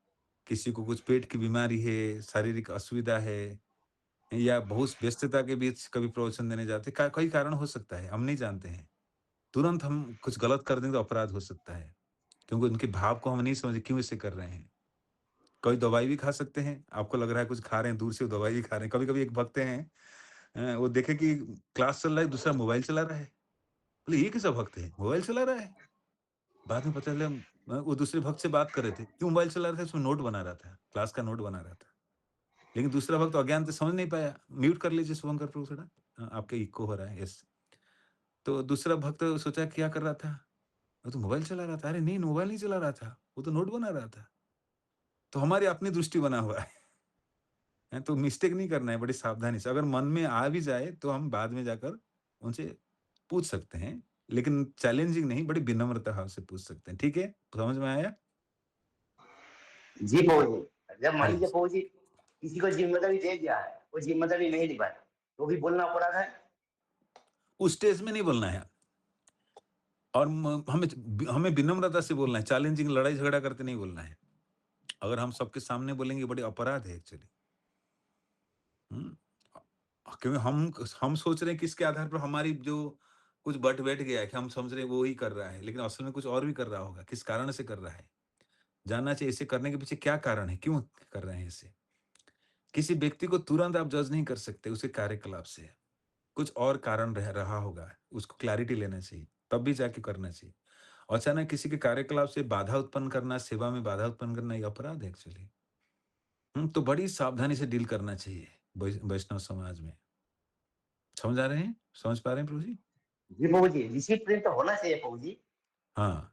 किसी को कुछ पेट की बीमारी है, शारीरिक असुविधा है, या बहुत व्यस्तता के बीच कभी प्रवचन देने जाते हैं। कई कारण हो सकता है, हम नहीं जानते हैं। तुरंत हम कुछ गलत कर दें तो अपराध हो सकता है, क्योंकि उनके भाव को हम नहीं समझे क्यों इसे कर रहे हैं। कोई दवाई भी खा सकते हैं, आपको लग रहा है कुछ खा रहे हैं, दूर से वो दवाई भी खा रहे हैं। कभी-कभी एक भक्त हैं, वो देखे कि क्लास चल रहा है, दूसरा मोबाइल चला रहा है। बोले ये कैसा भक्त है, मोबाइल चला रहा है? बाद में पता चला वो दूसरे भक्त से बात कर रहे थे, क्यों मोबाइल चला रहा था? उसमें नोट बना रहा था, क्लास का नोट बना रहा था। लेकिन दूसरा भक्त अज्ञान से समझ नहीं पाया। म्यूट कर लीजिए शुभंकर प्रभु थोड़ा, आपके इको हो रहा है। यस। तो दूसरा भक्त सोचा क्या कर रहा था? वो तो मोबाइल चला रहा था। अरे नहीं, मोबाइल नहीं चला रहा था, वो तो नोट बना रहा था। तो हमारी अपनी दृष्टि बना हुआ है। तो मिस्टेक नहीं करना है, बड़ी सावधानी से। अगर मन में आ भी जाए तो हम बाद में जाकर उनसे पूछ सकते हैं, लेकिन चैलेंजिंग नहीं, बड़ी विनम्रता भाव से पूछ सकते हैं। ठीक है, समझ में आया? जी प्रभु जी, जब मान हाँ लीजिए जी। प्रभु जी किसी को जिम्मेदारी दे दिया है, वो जिम्मेदारी नहीं निभाए, तो भी बोलना अपराध है? उस स्टेज में नहीं बोलना है, और हमें हमें विनम्रता से बोलना है, चैलेंजिंग लड़ाई झगड़ा करके नहीं बोलना है। अगर हम सबके सामने बोलेंगे बड़े अपराध है एक्चुअली। क्योंकि हम सोच रहे हैं किसके आधार पर हमारी जो कुछ बट बैठ गया है कि हम समझ रहे हैं वो ही कर रहा है, लेकिन असल में कुछ और भी कर रहा होगा। किस कारण से कर रहा है, जानना चाहिए। इसे करने के पीछे क्या कारण है, क्यों कर रहे हैं इसे। किसी व्यक्ति को तुरंत आप जज नहीं कर सकते उसके कार्यकलाप से, कुछ और कारण रह रहा होगा, उसको क्लैरिटी लेना चाहिए, तब भी जाके करना चाहिए। अचानक किसी के कार्यकलाप से बाधा उत्पन्न करना, सेवा में बाधा उत्पन्न करना, ये अपराध है एक्चुअली। तो बड़ी सावधानी से डील करना चाहिए वैष्णव समाज में। समझ आ रहे हैं, समझ पा रहे हैं प्रभु जी? जी प्रभु जी, डिसिप्लिन तो होना चाहिए प्रभु जी। हाँ,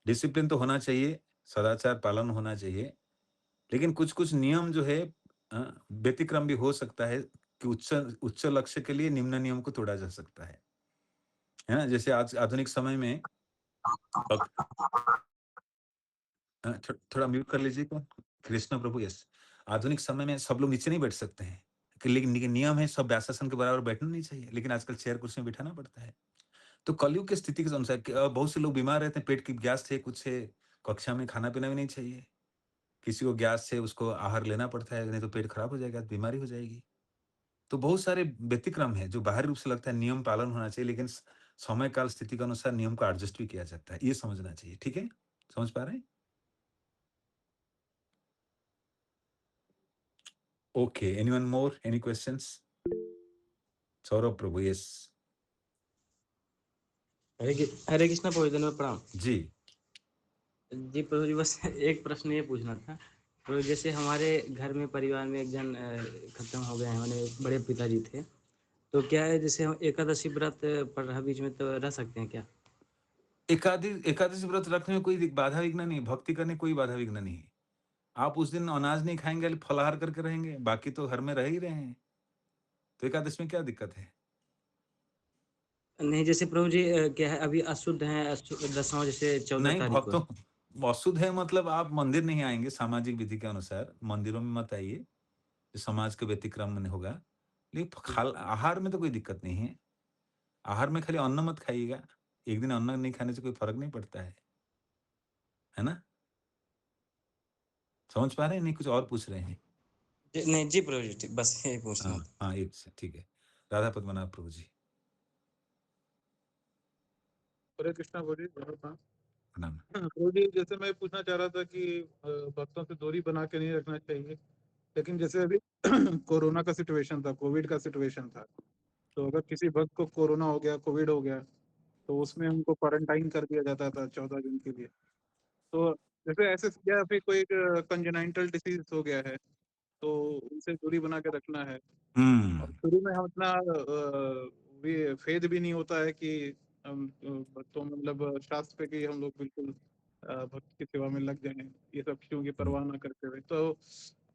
डिसिप्लिन तो होना चाहिए, सदाचार पालन होना चाहिए, लेकिन कुछ-कुछ नियम जो है व्यतिक्रम भी हो सकता है कि उच्च उच्च लक्ष्य के लिए निम्न नियम को तोड़ा जा सकता है। है ना? जैसे आज आधुनिक समय में थोड़ा म्यूट कर लीजिएगा। कृष्ण प्रभु, यस। आधुनिक समय में सब लोग नीचे नहीं बैठ सकते हैं, लेकिन नियम है सब व्यासासन के बराबर बैठना नहीं चाहिए, लेकिन आजकल चेयर कुर्सी में बिठाना पड़ता है। तो कलयुग की स्थिति के अनुसार बहुत से लोग बीमार रहते हैं, पेट की गैस है, कुछ है, कक्षा में खाना-पीना भी नहीं चाहिए। किसी को गैस है, उसको आहार लेना पड़ता है, नहीं तो पेट खराब हो जाएगा, बीमारी हो जाएगी। तो बहुत सारे व्यतिक्रम हैं, जो बाहरी रूप से लगता है नियम पालन होना चाहिए, लेकिन समय काल स्थिति के अनुसार नियम को एडजस्ट भी किया जाता है, ये समझना चाहिए। ठीक है, समझ पा रहे हैं? ओके, एनीवन मोर, एनी क्वेश्चंस? सौरभ प्रभु, यस हरे कृष्णा प्रभु, धन्यवाद, प्रणाम जी। जी प्रभु जी। बस एक प्रश्न ये पूछना था प्रभु, जैसे हमारे घर में परिवार में एक जन खत्म हो गए हैं, मैंने बड़े पिताजी थे, तो क्या है जैसे हम एकादशी व्रत पढ़ रहा बीच में, तो रह सकते हैं क्या? एकादशी व्रत रखने में कोई बाधा विघ्न नहीं, भक्ति करने कोई बाधा विघ्न नहीं है। आप उस दिन अनाज नहीं खाएंगे, फलाहार करके रहेंगे, बाकी तो घर में रह ही रहे हैं, तो एकादशी में क्या दिक्कत है? नहीं, जैसे प्रभु जी क्या है, अभी अशुद्ध है, दसवां जैसे 14 नहीं, तारीख को। भक्तों अशुद्ध है मतलब आप मंदिर नहीं आएंगे, सामाजिक विधि के अनुसार मंदिरों में मत आइए, समाज के व्यतिक्रमण होगा। लेकिन आहार में तो कोई दिक्कत नहीं है। आहार में खाली अन्न मत खाइएगा, एक दिन अन्न नहीं खाने से कोई फर्क नहीं पड़ता है ना? समझ पा रहे हैं? नहीं कुछ और पूछ रहे हैं? नहीं जी प्रभु जी, ठीक, बस यही पूछना था। हाँ, एक से ठीक है। राधा पद्मनाभ प्रभु जी, हरे कृष्णा बोलिए। प्रणाम। प्रभु जी, जैसे मैं पूछना चाह रहा था कि भक्तों से दूरी बना के नहीं रखना चाहिए, लेकिन जैसे अभी कोरोना का सिचुएशन था, कोविड का सिचुएशन था, तो अगर किसी भक्त को कोरोना हो गया, कोविड हो गया, तो उसमें उनको क्वारंटाइन कर दिया जाता था 14 दिन के लिए। तो जैसे ऐसे या फिर कोई कंजेनाइटल डिसीज हो गया है, तो उनसे दूरी बना के रखना है। और शुरू में हम इतना फेद भी नहीं होता है कि हम तो मतलब शास्त्र पे कि हम लोग बिल्कुल भक्त की सेवा में लग जाएं, ये सब चीजों की परवाह ना करते हुए। तो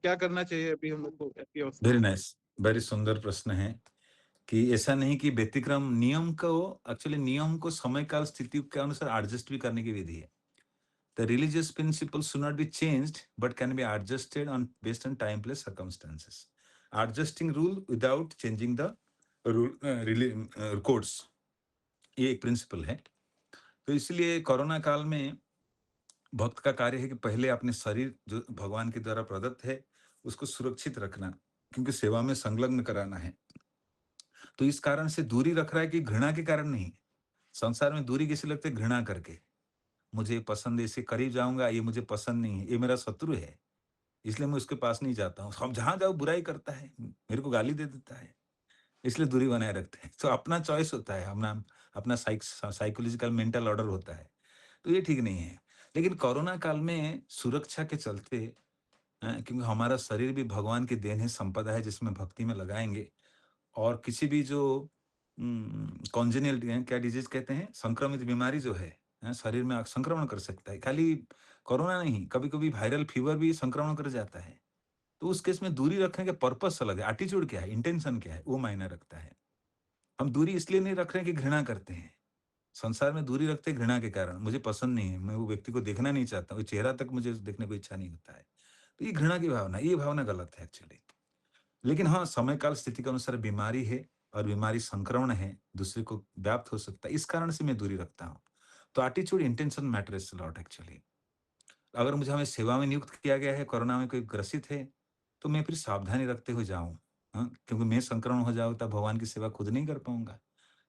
क्या करना चाहिए अभी हम लोग को ऐसी अवस्था वेरी में? नाइस, वेरी सुंदर प्रश्न है कि ऐसा नहीं कि व्यतिक्रम नियम को, एक्चुअली नियम को समय काल स्थिति के अनुसार एडजस्ट भी करने की विधि है। The religious principles should not be changed, but can be adjusted on based on time, place, circumstances. Adjusting rule without changing the rule codes, ये एक प्रिंसिपल है। तो इसलिए कोरोना काल में भक्त का कार्य है कि पहले अपने शरीर जो भगवान के द्वारा प्रदत्त है उसको सुरक्षित रखना, क्योंकि सेवा में संलग्न कराना है। तो इस कारण से दूरी रख रहा है कि घृणा के कारण नहीं। संसार में दूरी किसी लगती है घृणा करके, मुझे पसंद है, इसके करीब जाऊंगा, ये मुझे पसंद नहीं है, ये मेरा शत्रु है, इसलिए मैं उसके पास नहीं जाता हूँ। हम जहां जाओ बुराई करता है, मेरे को गाली दे देता है, इसलिए दूरी बनाए रखते हैं। तो अपना चॉइस होता है, अपना साइकोलॉजिकल मेंटल ऑर्डर होता है, तो ये ठीक नहीं है। लेकिन कोरोना काल में सुरक्षा के चलते, क्योंकि हमारा शरीर भी भगवान की देन है, संपदा है, जिसमें भक्ति में लगाएंगे, और किसी भी जो कॉन्जेनियल क्या डिजीज कहते हैं, संक्रमित बीमारी जो है, शरीर में संक्रमण कर सकता है। खाली कोरोना नहीं, कभी कभी वायरल फीवर भी संक्रमण कर जाता है। तो उस केस में दूरी रखने का पर्पस अलग है, एटीट्यूड क्या है, इंटेंशन क्या है, वो मायने रखता है। हम दूरी इसलिए नहीं रख रहे हैं कि घृणा करते हैं। संसार में दूरी रखते हैं घृणा के कारण, मुझे पसंद नहीं है, मैं वो व्यक्ति को देखना नहीं चाहता, वो चेहरा तक मुझे देखने को इच्छा नहीं होता है। तो ये घृणा की भावना, ये भावना गलत है एक्चुअली। लेकिन हाँ, समय काल स्थिति के अनुसार बीमारी है और बीमारी संक्रमण है, दूसरे को व्याप्त हो सकता है, इस कारण से मैं दूरी रखता हूँ। तो attitude, intention matters a lot actually. अगर मुझे हमें सेवा में नियुक्त किया गया है, कोरोना में कोई ग्रसित है, तो मैं फिर सावधानी रखते हुए जाऊं, क्योंकि मैं संक्रमण हो जाऊं तब भगवान की सेवा खुद नहीं कर पाऊंगा,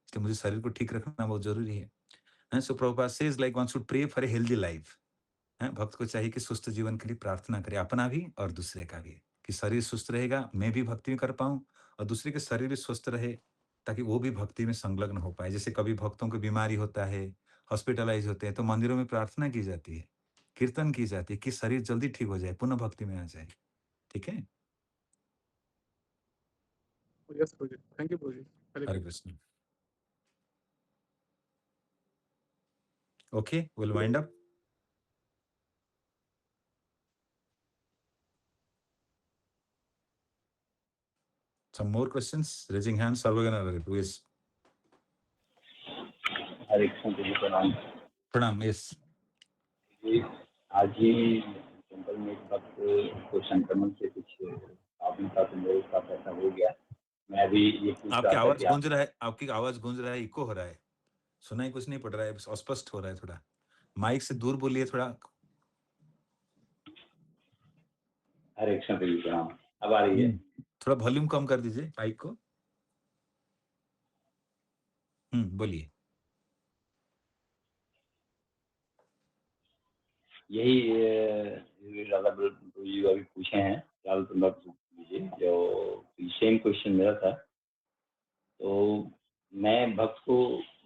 इसलिए मुझे शरीर को ठीक रखना बहुत जरूरी है। So Prabhupada says like one should pray for a healthy life. भक्त को चाहिए कि स्वस्थ जीवन के लिए प्रार्थना करे, अपना भी और दूसरे का भी, कि शरीर सुस्त रहेगा, मैं भी भक्ति में कर पाऊं, और दूसरे के शरीर भी स्वस्थ रहे, ताकि वो भी भक्ति में संलग्न हो पाए। जैसे कभी भक्तों को बीमारी होता है, हॉस्पिटलाइज होते हैं, तो मंदिरों में प्रार्थना की जाती है, कीर्तन की जाती है कि शरीर जल्दी ठीक हो जाए, पुनः भक्ति में आ जाए। ठीक है, यस प्रभु जी, थैंक यू प्रभु जी। Hare Krishna. Okay, will wind up. Some more questions? Raising hands, Sarvagana, please. Hare Krishna ji, प्रणाम। प्रणाम, yes. आज ही टेम्पल में एक वक्त को संक्रमण से कुछ प्रॉब्लम था, तो मेरे साथ ऐसा हो गया। मैं अभी ये पूछ रहा था, आपकी आवाज गूंज रहा है, आपकी आवाज गूंज रहा है, इको हो रहा है, सुनाई कुछ नहीं पड़ रहा है, अस्पष्ट हो रहा है, थोड़ा माइक से दूर बोलिए थोड़ा। हरे कृष्ण जी, प्रणाम। अब आ रही है? थोड़ा वॉल्यूम कम कर दीजिए माइक को। बोलिए। यही राधा प्रभु जी अभी पूछे हैं, लाल प्रभु जी, जो सेम क्वेश्चन मेरा था। तो मैं भक्त को,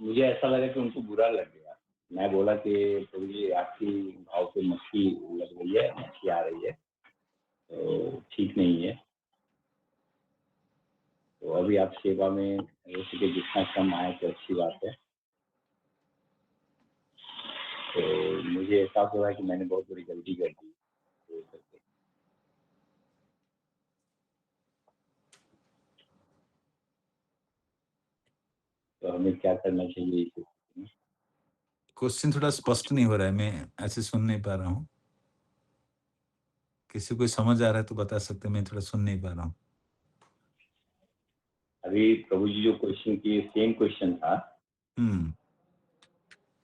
मुझे ऐसा लगा कि उनको बुरा लग गया। मैं बोला कि प्रभु जी आपकी भाव पे मक्खी लग रही है, मक्खी आ रही है, तो ठीक नहीं है। तो अभी आप सेवा में हो सके जितना कम आए तो अच्छी बात है। तो मुझे एहसास हुआ है कि मैंने बहुत बड़ी गलती कर दी तो करके। तो हमें क्या करना चाहिए इस स्थिति में? क्वेश्चन थोड़ा स्पष्ट नहीं हो रहा है, मैं ऐसे सुन नहीं पा रहा हूँ। किसी को समझ आ रहा है तो बता सकते हैं, मैं थोड़ा सुन नहीं पा रहा हूँ। अभी प्रभु जी जो क्वेश्चन किए सेम क्वेश्चन था,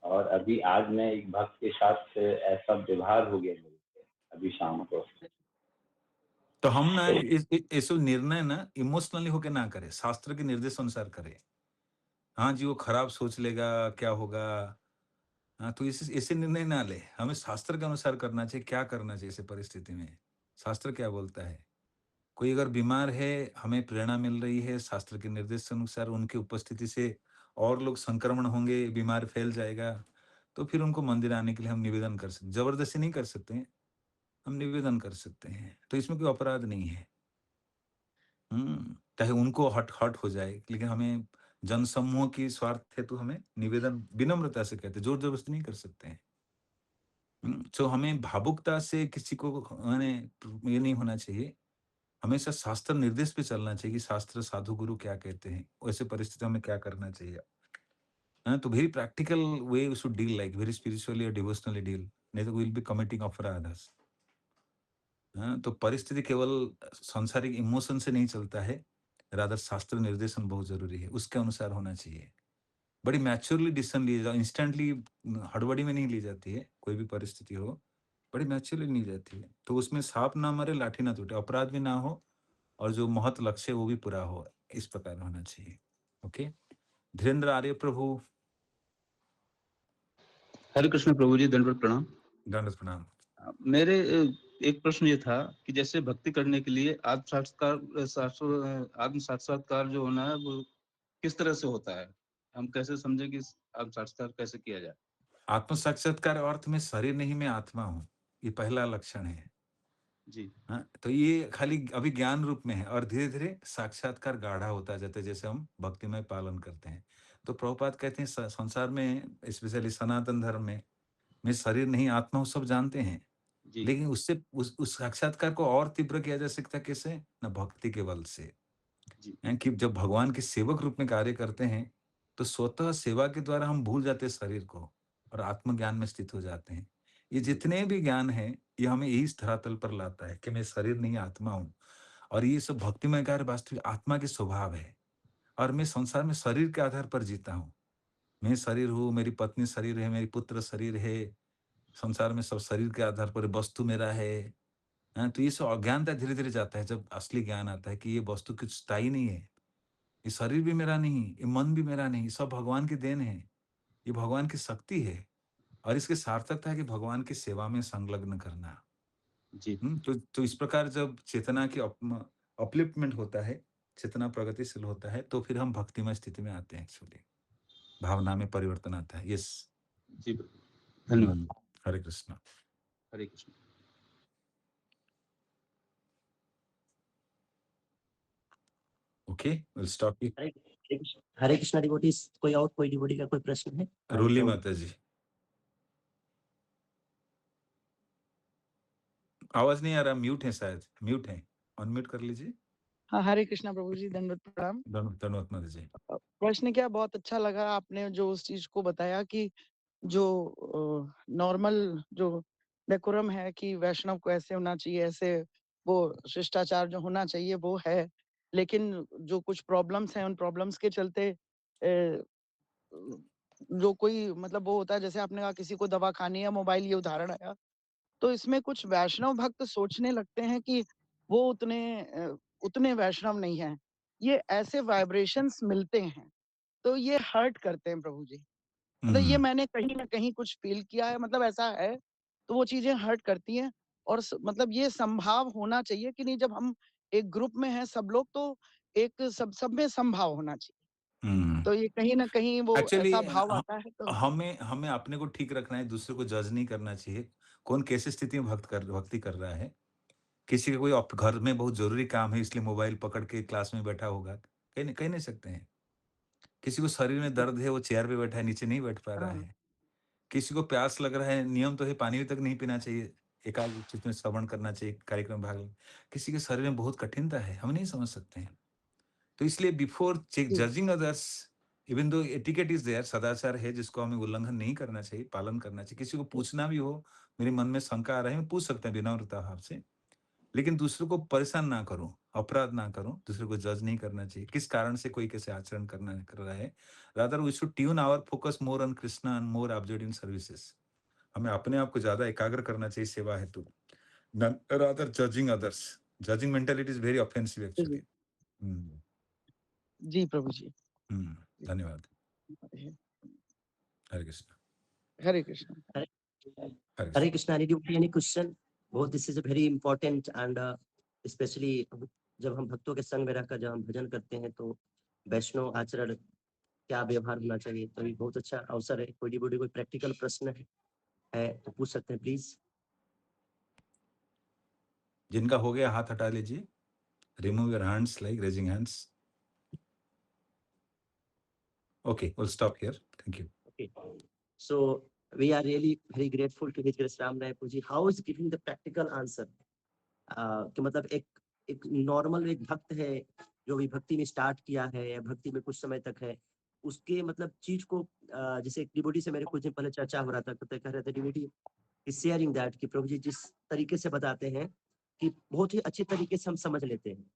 और अभी आज मैं एक भक्त के साथ ऐसा व्यवहार हो गया मेरे से अभी शाम को। तो हम ना ऐसे निर्णय ना इमोशनली होके ना करें, शास्त्र के निर्देश अनुसार करें। हाँ जी, वो खराब सोच लेगा, क्या होगा, हाँ, तो ऐसे निर्णय ना ले। हमें शास्त्र के अनुसार करना चाहिए, क्या करना चाहिए ऐसे परिस्थिति में। शास्त्र क्या बोलता है? कोई अगर बीमार है, हमें प्रेरणा मिल रही है शास्त्र के निर्देश अनुसार, उनकी उपस्थिति से और लोग संक्रमण होंगे, बीमार फैल जाएगा, तो फिर उनको मंदिर आने के लिए हम निवेदन कर सकते, जबरदस्ती नहीं कर सकते हैं, हम निवेदन कर सकते हैं। तो इसमें कोई अपराध नहीं है। चाहे उनको हट हट हो जाए, लेकिन हमें जनसमूह की स्वार्थ हेतु हमें निवेदन विनम्रता से कहते हैं, जोर जबरदस्ती नहीं कर सकते हैं। तो हमें भावुकता से किसी को माने ये नहीं होना चाहिए। हमेशा शास्त्र निर्देश पे चलना चाहिए कि शास्त्र साधु गुरु क्या कहते हैं, वैसे परिस्थितियों में क्या करना चाहिए। हाँ, तो very practical way we should deal, like very spiritually और डिवोशनली डील, नहीं तो वी विल बी कमिटिंग अपराधस। हाँ, तो परिस्थिति केवल सांसारिक इमोशन से नहीं चलता है, रादर शास्त्र निर्देशन बहुत जरूरी है, उसके अनुसार होना चाहिए। बड़ी मैच्योरली डिसीजन लिए जाओ, इंस्टेंटली हड़बड़ी में नहीं ली जाती है, कोई भी परिस्थिति हो, बड़ी मैच्योरली ली जाती है। तो उसमें सांप ना मरे, लाठी ना टूटे, अपराध भी ना हो और जो महत लक्ष्य है वो भी पूरा हो, इस प्रकार होना चाहिए। ओके, धीरेन्द्र आर्य प्रभु। हरे कृष्ण प्रभु जी, दंडवत प्रणाम। दंडवत प्रणाम। मेरे एक प्रश्न ये था कि जैसे भक्ति करने के लिए आत्म साक्षात्कार जो होना है वो किस तरह से होता है, हम कैसे समझे कि आत्म साक्षात्कार कैसे किया जाए? आत्म साक्षात्कार अर्थ में शरीर नहीं, मैं आत्मा हूँ, ये पहला लक्षण है जी। हाँ, तो ये खाली अभी ज्ञान रूप में है और धीरे धीरे साक्षात्कार गाढ़ा होता जाता है जैसे हम भक्तिमय पालन करते हैं। तो प्रभुपाद कहते हैं संसार में, स्पेशली सनातन धर्म में, मैं शरीर नहीं आत्मा हूँ, सब जानते हैं, जी। लेकिन उससे उस साक्षात्कार को और तीव्र किया जा सकता है कैसे? न भक्ति के बल से। जी। हैं कि जब भगवान के सेवक रूप में कार्य करते हैं, तो स्वतः सेवा के द्वारा हम भूल जाते हैं शरीर को और आत्मज्ञान में स्थित हो जाते हैं। ये जितने भी ज्ञान हैं, ये हमें यही इस धरातल पर लाता है कि मैं शरीर नहीं आत्मा हूँ। और ये सब भक्तिमय कार्य वास्तविक आत्मा के स्वभाव है और मैं संसार में शरीर के आधार पर जीता हूँ। मैं शरीर हूँ, मेरी पत्नी शरीर है, मेरी पुत्र शरीर है, संसार में सब शरीर के आधार पर वस्तु मेरा है। तो ये सब अज्ञानता धीरे-धीरे जाता है जब असली ज्ञान आता है कि ये वस्तु कुछ स्थायी नहीं है। ये शरीर भी मेरा नहीं, ये मन भी मेरा नहीं, सब भगवान की देन है। ये भगवान की शक्ति है और इसकी सार्थकता है कि भगवान की सेवा में संलग्न करना। जी। तो इस प्रकार जब चेतना की अपलिफ्टमेंट होता है, चेतना प्रगतिशील होता है, तो फिर हम भक्तिमय स्थिति में आते हैं एक्चुअली। भावना में परिवर्तन आता है। यस। जी प्रभु, धन्यवाद। Hare Krishna. Hare Krishna. Okay, will stop here. Hare Krishna devotees, कोई डिवोटी का कोई प्रश्न है? रोली माता जी, आवाज नहीं आ रहा, म्यूट है शायद, म्यूट है, अनम्यूट कर लीजिए। हाँ, हरे कृष्णा प्रभु जी, दंडवत प्रणाम। धन्यवाद माता जी। प्रश्न क्या, बहुत अच्छा लगा आपने जो उस चीज को बताया कि जो नॉर्मल जो डेकोरम है कि वैष्णव को ऐसे होना चाहिए, ऐसे वो शिष्टाचार जो होना चाहिए वो है, लेकिन जो कुछ प्रॉब्लम्स हैं उन प्रॉब्लम्स के चलते जो कोई मतलब वो होता है, जैसे आपने कहा किसी को दवा खानी है, मोबाइल, ये उदाहरण आया, तो इसमें कुछ वैष्णव भक्त सोचने लगते हैं कि वो उतने वैष्णव नहीं हैं। ये ऐसे वाइब्रेशंस मिलते हैं, तो ये हर्ट करते हैं प्रभु जी। मतलब ये मैंने कहीं न कहीं कुछ फ़ील किया है, मतलब ऐसा है तो वो चीजें हर्ट करती हैं। और मतलब ये संभाव होना चाहिए कि नहीं, जब हम एक ग्रुप में हैं सब लोग, तो एक सब में संभाव होना चाहिए। तो ये कहीं ना कहीं वो एक्चुअली ऐसा भाव आता है तो हमें हमें अपने को ठीक रखना है, दूसरे को जज नहीं करना चाहिए। कौन कैसी स्थिति में भक्ति कर रहा है। किसी का कोई घर में बहुत जरूरी काम है इसलिए मोबाइल पकड़ के क्लास में बैठा होगा, कह नहीं सकते हैं। किसी को शरीर में दर्द है, वो चेयर पे बैठा है, नीचे नहीं बैठ पा रहा है। किसी को प्यास लग रहा है, नियम तो है पानी तक नहीं पीना चाहिए, एकाग्रचित्त में श्रवण करना चाहिए, कार्यक्रम भाग लेना। किसी के शरीर में बहुत कठिनता है, हम नहीं समझ सकते हैं। तो इसलिए before judging others, even though etiquette is there, सदाचार है जिसको हमें उल्लंघन नहीं करना चाहिए, पालन करना चाहिए। किसी को पूछना भी हो, मेरे मन में शंका आ रही है, मैं पूछ सकता हूँ विनम्रता भाव से, लेकिन दूसरे को परेशान ना करूं, अपराध ना करूं, दूसरे को जज नहीं करना चाहिए किस कारण से कोई कैसे आचरण कर रहा है। Rather we should tune our focus more on Krishna and more object in services. हमें अपने आप को ज्यादा एकाग्र करना चाहिए सेवा हेतु, rather judging others. Judging mentality is very offensive actually. जी प्रभु जी। धन्यवाद। Hare Krishna. Hare Krishna. Hare Krishna. Any question? Both this is a very important and especially जब हम भक्तों के संग में रहकर जब हम भजन करते हैं तो वैष्णव आचरण क्या व्यवहार होना चाहिए, तो ये बहुत अच्छा अवसर है। कोई कोई प्रैक्टिकल प्रश्न है तो पूछ सकते हैं प्लीज। जिनका हो गया हाथ हटा लीजिए, remove your hands like raising hands. Okay, we'll stop here. Thank you. Okay. So we are really very grateful to His Grace Ram Rai Ji. How is giving the practical answer? कि मतलब एक नॉर्मल एक भक्त है जो भी भक्ति में स्टार्ट किया है या भक्ति में कुछ समय तक है, उसके मतलब चीज को जैसे एक डिवोटी से मेरे कुछ दिन पहले चर्चा हो रहा था, तो कह रहे थे डिवोटी इज शेयरिंग दैट कि प्रभु जी जिस तरीके से बताते हैं कि बहुत ही अच्छे तरीके से हम समझ लेते हैं।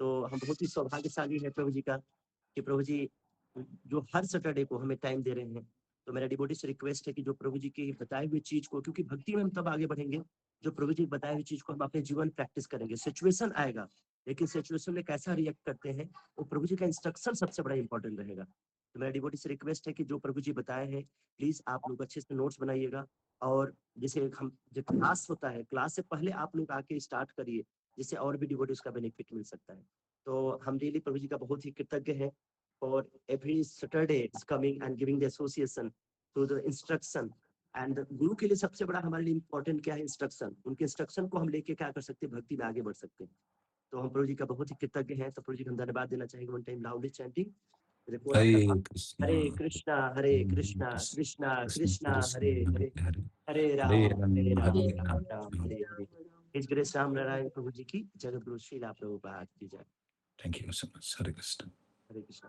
तो हम बहुत ही सौभाग्यशाली है प्रभु जी का कि प्रभु जी जो हर सैटरडे को हमें टाइम दे रहे हैं। तो मेरा डिवोटी से रिक्वेस्ट है कि जो प्रभु जी की बताई हुई चीज को, क्योंकि भक्ति में हम तब आगे बढ़ेंगे जो प्रभु जी बताई हुई चीज को हम अपने जीवन प्रैक्टिस करेंगे। सिचुएशन आएगा, लेकिन सिचुएशन में कैसा रिएक्ट करते हैं वो प्रभु जी का इंस्ट्रक्शन सबसे बड़ा इंपॉर्टेंट रहेगा। तो मेरा डिवोटी से रिक्वेस्ट है कि जो प्रभु जी बताए हैं प्लीज आप लोग अच्छे से नोट्स बनाइएगा, और जैसे हम जो क्लास होता है, क्लास से पहले आप लोग आके स्टार्ट करिए, जिससे और भी डिवोटीज का बेनिफिट मिल सकता है। तो हम डेली प्रभु जी का बहुत ही कृतज्ञ है for every Saturday is coming and giving the association to the instruction, and गुरु के लिए सबसे बड़ा हमारे लिए इम्पोर्टेंट क्या है? इंस्ट्रक्शन। उनके इंस्ट्रक्शन को हम लेके क्या कर सकते हैं? भक्ति में आगे बढ़ सकते हैं। तो हम प्रभु जी का बहुत ही कृतज्ञ हैं। तो प्रभु जी को हम धन्यवाद देना चाहेंगे। वन टाइम लाउडली चैंटिंग हरे कृष्णा कृष्णा कृष्णा हरे हरे, हरे राम हरे हरे। हिज ग्रेस राम नारायण प्रभु जी की, जगत गुरु श्रीला प्रभुपाद की जय। Thank you so much. Hare Krishna. Hare Krishna.